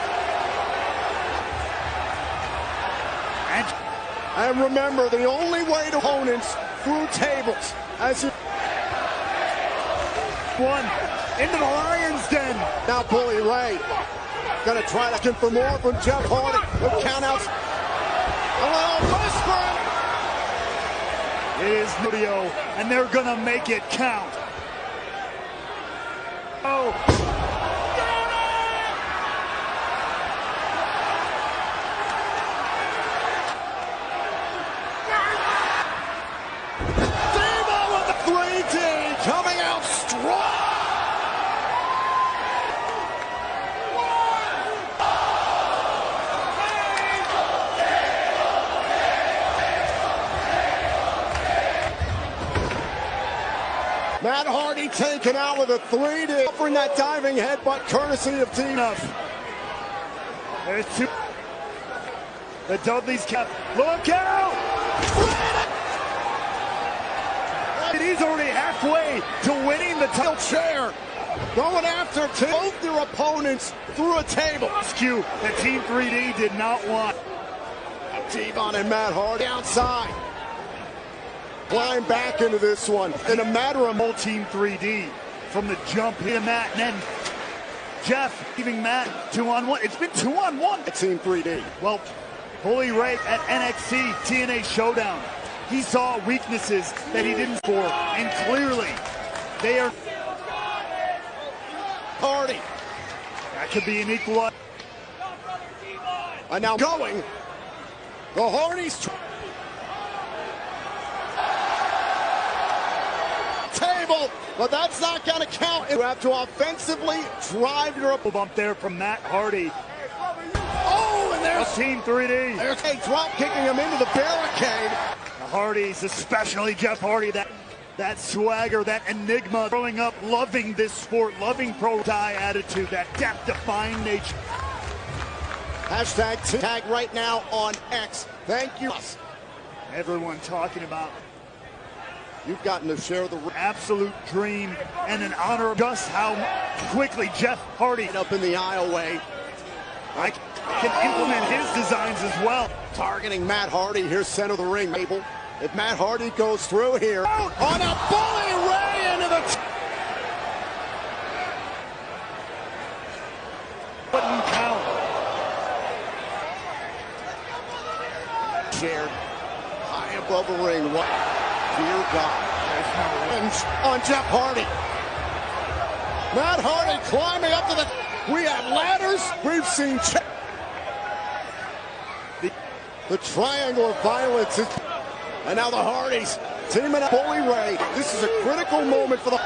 And remember, the only way to opponents through tables. As you one into the Lion's Den. Now Bully Ray gonna try to get for more from Jeff Hardy. With countouts. A little whisper. It is video, and they're gonna make it count. Oh. Demo with the 3D coming out strong. Matt Hardy taken out with a 3D, offering that diving headbutt courtesy of Team. There's two. The Dudleys kept. Look out! And he's already halfway to winning the title. Chair going after both their opponents through a table. Skew that Team 3D did not want. Devon and Matt Hardy outside. Climb back into this one in a matter of whole Team 3D from the jump hit Matt, and then Jeff giving Matt 2-on-1. It's been 2-on-1. Team 3D. Well, Bully Ray at NXT TNA Showdown, he saw weaknesses that he didn't for, and clearly they are. Hardy. That could be an equal. And now going. The Hardys. Table, but that's not going to count. You have to offensively drive your bump there from Matt Hardy. Oh, and there's Team 3D. There's a drop kicking him into the barricade. The Hardys, especially Jeff Hardy, that swagger, that enigma, growing up, loving this sport, loving pro die attitude, that death-defying nature. Hashtag tag right now on X. Thank you. Everyone talking about. You've gotten to share the absolute dream and an honor of just how quickly Jeff Hardy up in the aisleway. I can implement his designs as well. Targeting Matt Hardy here, center of the ring. Mabel, if Matt Hardy goes through here on a Bully Ray into the wouldn't count. Shared high above the ring. What? Dear God. On Jeff Hardy. Matt Hardy climbing up to the. We have ladders. We've seen the triangle of violence. And now the Hardys teaming up Bully Ray. This is a critical moment for the.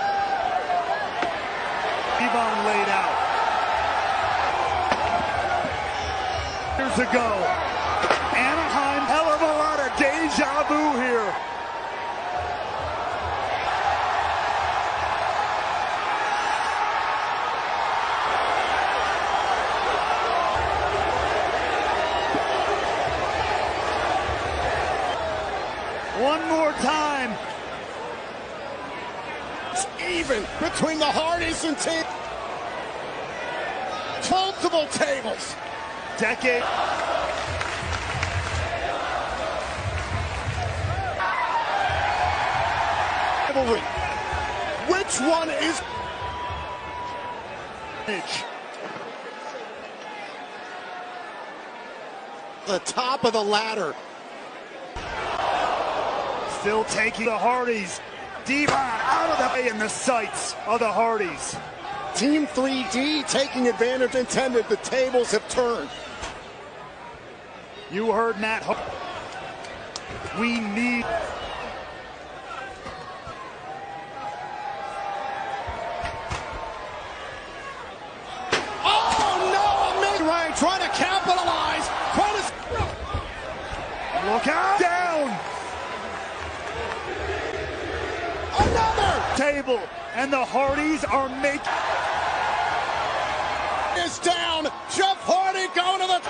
Devon laid out. Years ago. Anaheim, hell of a lot of deja vu here. One more time. It's even between the Hardys and Team. Multiple tables. Decade. Which one is the top of the ladder? Still taking the Hardys. Devon out of the way in the sights of the Hardys. Team 3D taking advantage intended. The tables have turned. You heard Matt. We need. Trying to capitalize. Look out! Down! Another table, and the Hardys are making. Is down. Jeff Hardy going to the.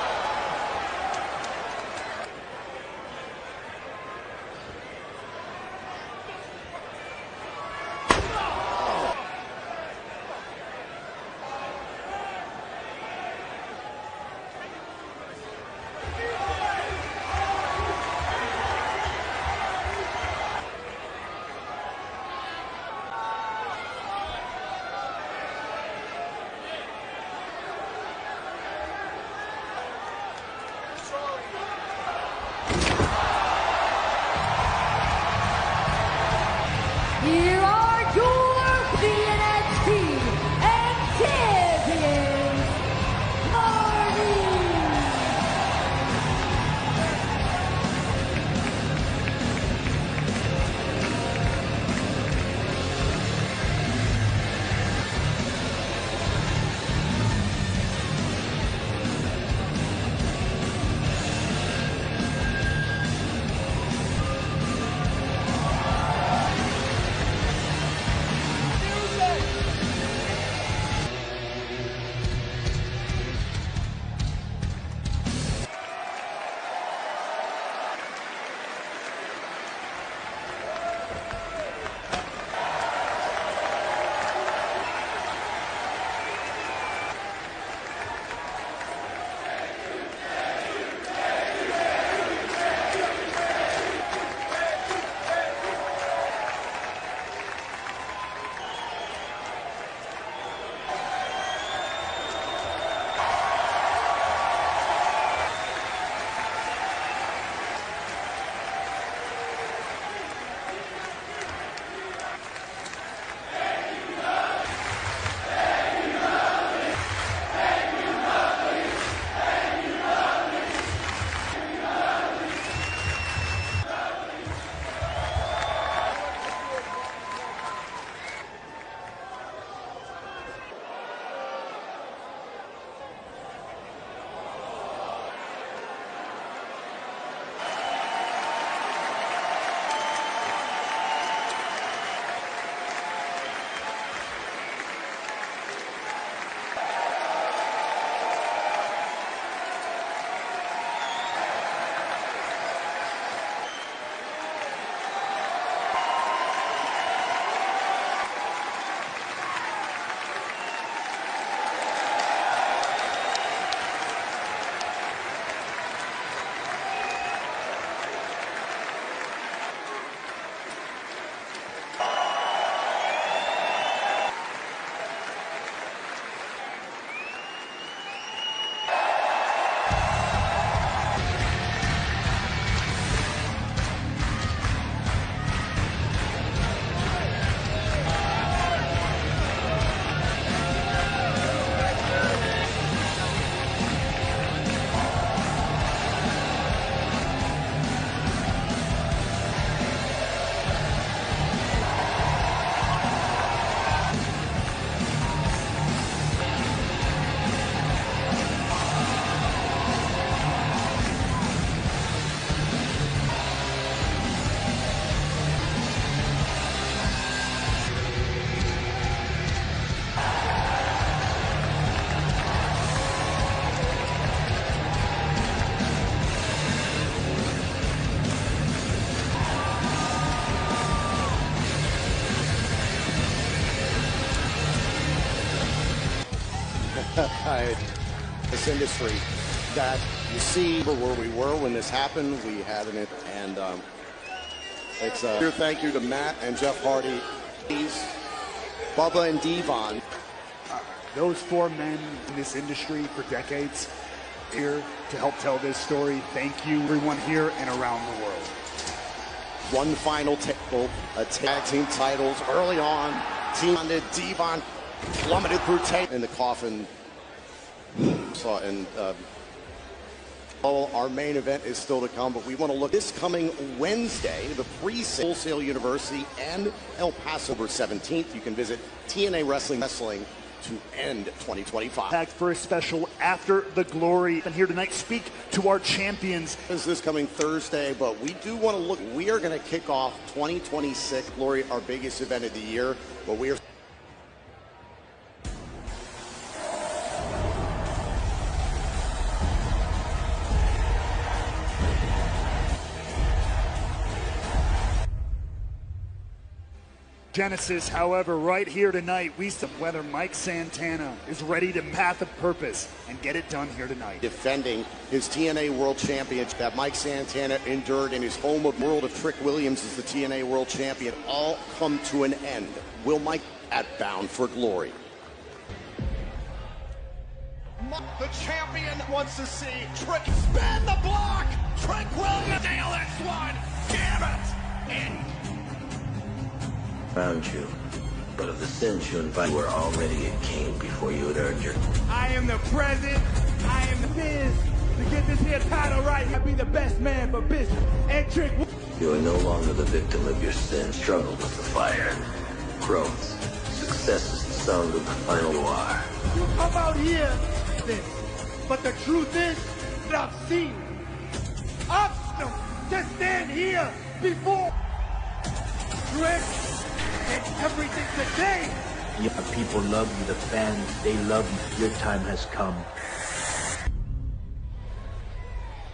this industry that you see where we were when this happened. We had it, and it's a thank you to Matt and Jeff Hardy, Bubba and Devon. Those four men in this industry for decades here to help tell this story. Thank you, everyone here and around the world. One final tag team titles early on. Team Devon plummeted through tape in the coffin. Our main event is still to come, but we want to look this coming Wednesday, the Wholesale University and El Paso, October 17th. You can visit TNA Wrestling to end 2025. Back for a special After the Glory. And here tonight, speak to our champions. This coming Thursday, but we do want to look. We are going to kick off 2026 Glory, our biggest event of the year. But we are. Genesis, however, right here tonight, we see whether Mike Santana is ready to path of purpose and get it done here tonight. Defending his TNA World Championship that Mike Santana endured in his home of world of Trick Williams as the TNA World Champion all come to an end. Will Mike at Bound for Glory? The champion wants to see Trick spin the block. Trick Williams nail this one. Damn it! And found you, but of the sins you invite were already a king before you had earned your. I am the present. I am the biz. To get this here title right, I'll be the best man for business. And Trick. You are no longer the victim of your sin. Struggle with the fire. Growth. Success is the sound of the final you are. You come out here, but the truth is that I've seen obstacles to stand here before Trick. It's everything today. Your people love you, the fans, they love you. Your time has come.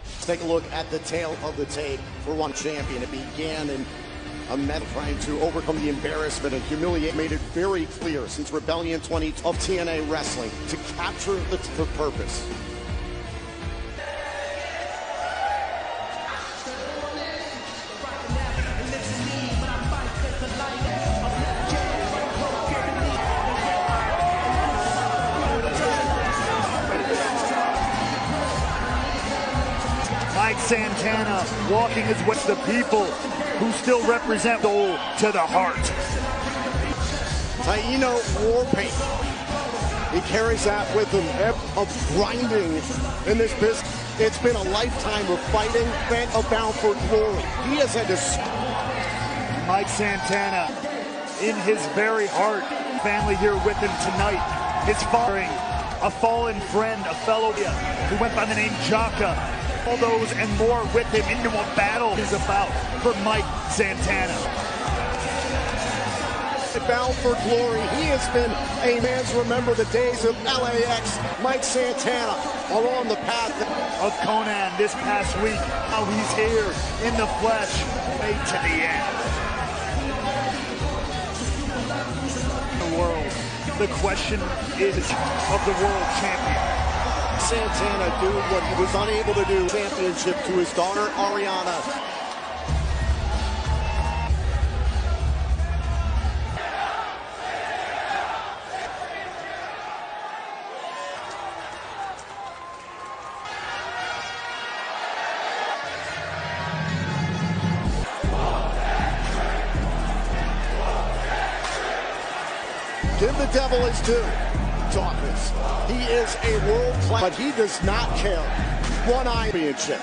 Let's take a look at the tale of the tape for one champion. It began in a method trying to overcome the embarrassment and humiliate. Made it very clear since Rebellion 20 of TNA Wrestling to capture the purpose. Mike Santana walking his way to the people who still represent soul to the heart. Taino War Paint. He carries that with him of grinding in this business. It's been a lifetime of fighting, bent Bound for Glory. He has had to. Mike Santana, in his very heart, family here with him tonight. His father, a fallen friend, a fellow who went by the name Jaka. All those and more with him into a battle is about for Mike Santana. Bound for Glory. He has been a man to remember the days of LAX. Mike Santana along the path of Conan this past week. Now he's here in the flesh, way to the end. The world. The question is of the world champion. Santana do what he was unable to do. Championship to his daughter Ariana. Give the devil his due. Dawkins. He is a world class, but he does not care. One championship.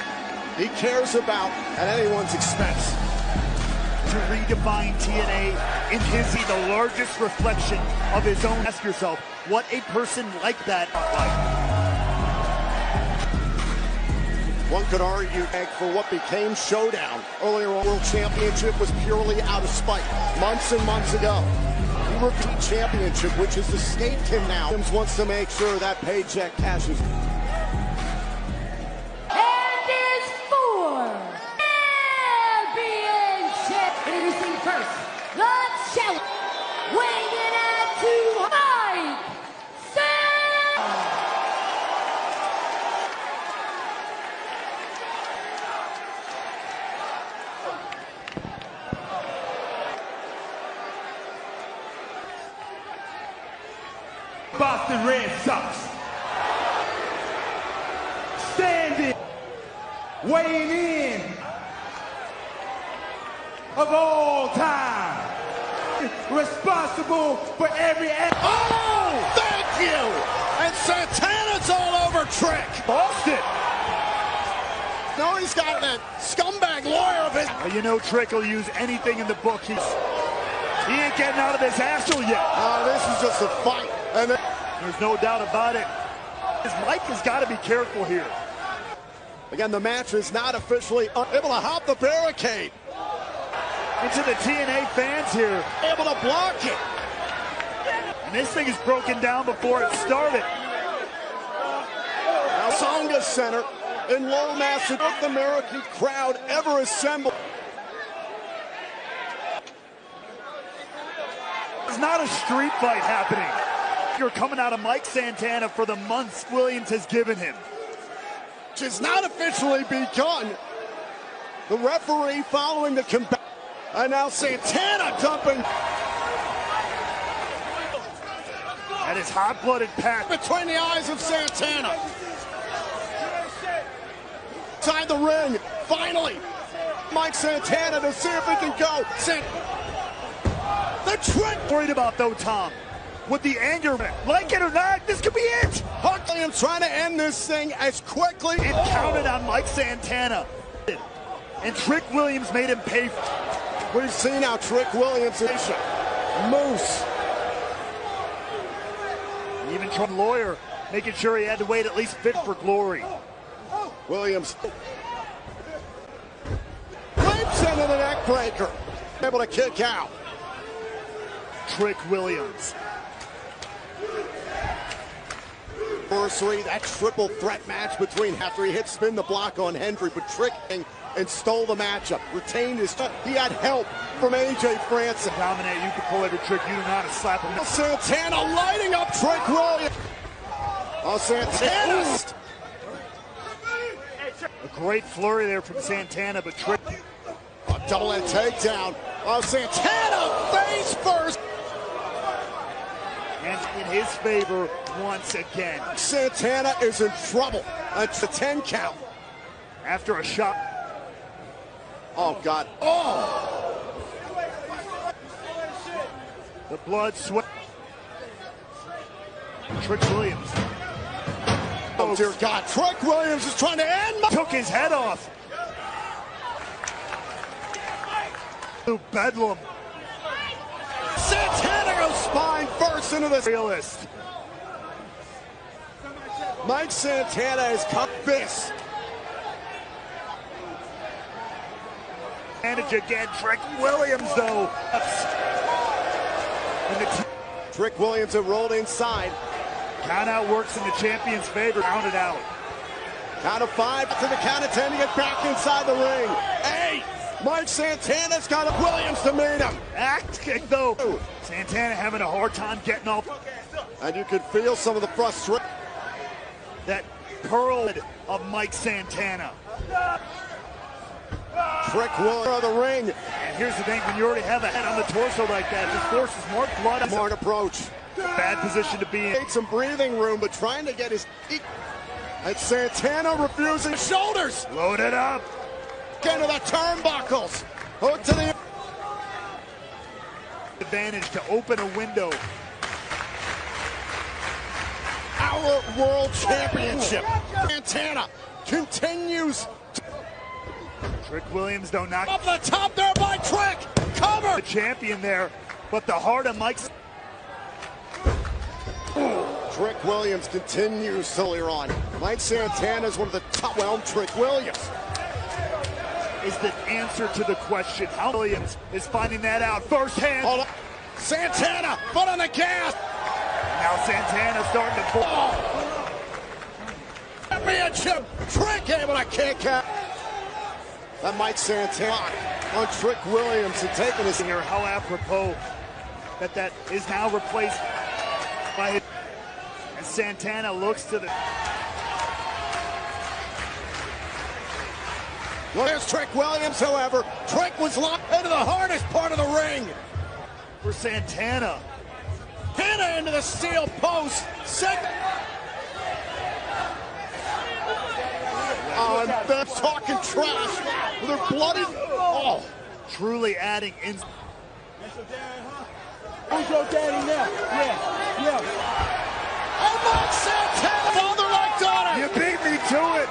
He cares about at anyone's expense. To redefine TNA in his the largest reflection of his own. Ask yourself, what a person like that like. One could argue for what became Showdown earlier on. World Championship was purely out of spite. Months and months ago. Repeat championship, which has escaped him now. Williams wants to make sure that paycheck cashes. And is for championship. Introducing first, the challenger, weighing in at 200. Boston Red Sox. Standing, weighing in of all time, responsible for every. Oh, thank you! And Santana's all over Trick. Austin. No, he's got that scumbag lawyer of his. You know Trick will use anything in the book. He ain't getting out of this hassle yet. This is just a fight. And there's no doubt about it. Mike has got to be careful here. Again, the match is not officially able to hop the barricade. Into the TNA fans here. Able to block it. And this thing is broken down before it started. Now Songa Center in Lowell, Massachusetts, North American crowd ever assembled. It's not a street fight happening. You're coming out of Mike Santana for the months Williams has given him. Which has not officially begun. The referee following the combat. And now Santana dumping. That is hot-blooded pack. Between the eyes of Santana. Inside the ring, finally. Mike Santana to see if he can go. The Trick. Worried about though, Tom. With the anger, like it or not, this could be it. Williams trying to end this thing as quickly. It counted on Mike Santana. And Trick Williams made him pay for it. We've seen how Trick Williams is. Moose. Even Trump lawyer making sure he had to wait at least fit for glory. Williams. Leaps into the neck breaker. Able to kick out. Trick Williams. Anniversary, that triple threat match between after he hit spin the block on Hendry, but Trick and stole the matchup. Retained his. He had help from AJ Francis. Dominate, you can pull every trick. You do not slap him. Santana lighting up Trick Williams. Oh, Santana. A great flurry there from Santana, but Trick. A double head takedown. Oh, Santana face first. And in his favor once again. Santana is in trouble. It's a 10 count. After a shot. Oh, God. Oh! The blood, sweat. Trick Williams. Oh, dear God. Trick Williams is trying to end. Took his head off. Bedlam. Santana goes spine first into this. Realist. Mike Santana has come this. Advantage again. Trick Williams, though. Trick Williams had rolled inside. Count out works in the champion's favor. Counted out. Count of 5 to the count of 10 to get back inside the ring. 8. Mike Santana's got Williams to meet him. Act kick, though. Santana having a hard time getting off. And you could feel some of the frustration. That pearl of Mike Santana. Trick Williams of the ring. And here's the thing, when you already have a head on the torso like that, it forces more blood. Smart approach. Bad position to be in. Made some breathing room, but trying to get his feet. And Santana refusing shoulders. Load it up. Into the turnbuckles. Hook to the advantage to open a window. Our World Championship. Santana continues. Trick Williams, though, not up the top there by Trick. Cover. The champion there, but the heart of Mike's. Trick Williams continues earlier on. Mike Santana is one of the top. Well, Trick Williams is the answer to the question. How Williams is finding that out firsthand. Hold up. Santana, foot on the gas. Now Santana starting to fall. Championship. Trick able to kick out. That Mike Santana on Trick Williams and taking his here. How apropos that is now replaced by his. And Santana looks to the. Well, there's Trick Williams, however. Trick was locked into the hardest part of the ring. For Santana. Hand Santana into the steel post. They're talking trash. They're bloody. Oh, truly adding in. Who's rotating now? Yeah. Oh, Mike Santana, father like daughter. You beat me to it.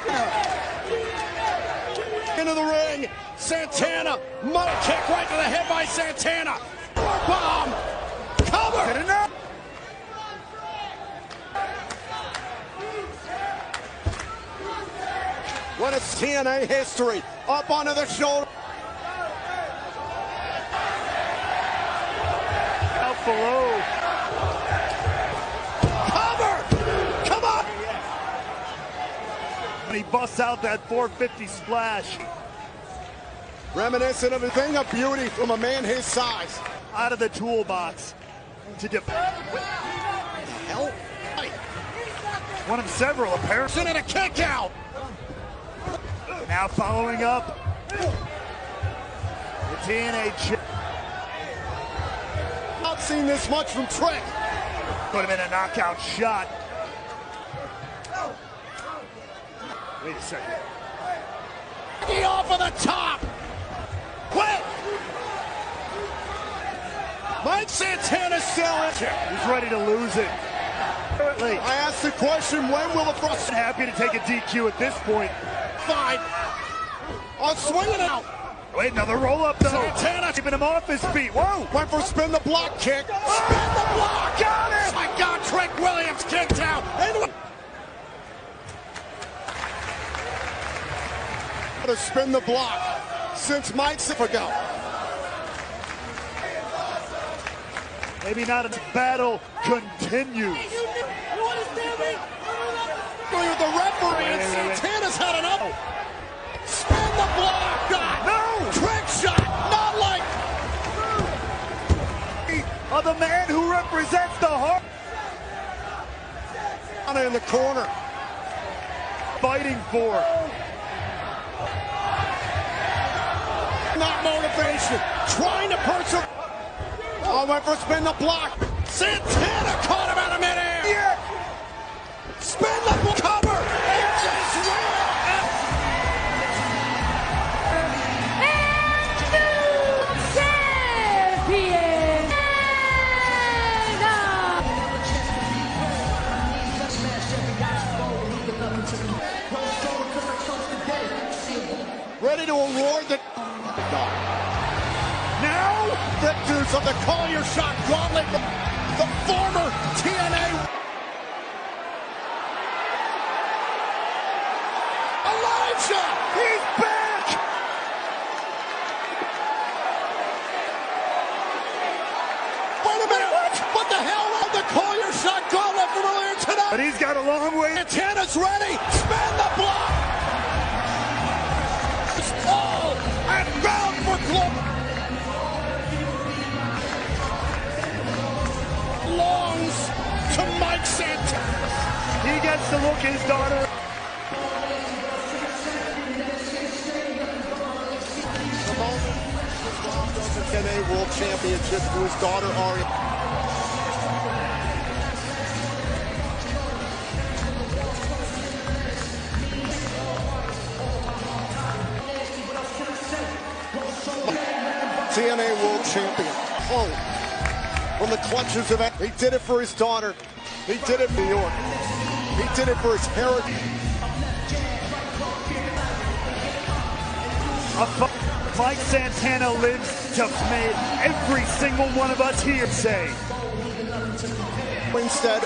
Into the ring, Santana, mother kick right to the head by Santana. Bomb, cover. Good enough. What is TNA history? Up onto the shoulder. Out below. Cover! Come on! And he busts out that 450 splash. Reminiscent of a thing of beauty from a man his size. Out of the toolbox to hell? One of several, apparently. And a kick out. Now following up. The TNA chip. Not seen this much from Trick. Could have been a knockout shot. Wait a second. Off of the top. Quit. Mike Santana still in. He's ready to lose it. I asked the question, when will the frustration? Happy to take a DQ at this point. Fine. I'm swinging out. Wait, another roll up though. Santana keeping him off his feet. Whoa! Went for spin the block kick. Spin the block. Got it! My God, Trick Williams kicked out. To spin the block since Mike ago. Maybe not. The battle continues. You understand me? With the referee, and Santana's had enough. Spin the block. No! Trick shot. Not like. Of the man who represents the heart. In the corner. Fighting for. Not motivation. Trying to persevere. Oh, went for spin the block. Santana caught him out of midair. Yeah. Spin the block. Cover. Ready to award the now victors of the Call Your Shot Gauntlet, the former TNA Elijah, he's back. Wait a minute, what the hell? The Call Your Shot Gauntlet from earlier tonight. But he's got a long way. Santana's ready. Spin the block. And bound for glory. Longs to Mike Santana. He gets to look his daughter. The moment the TNA World Championship to his daughter Ari. TNA World Champion. Oh, from the clutches of it. He did it for his daughter. He did it in New York. He did it for his heritage. Mike Santana lives to make every single one of us here say. Instead.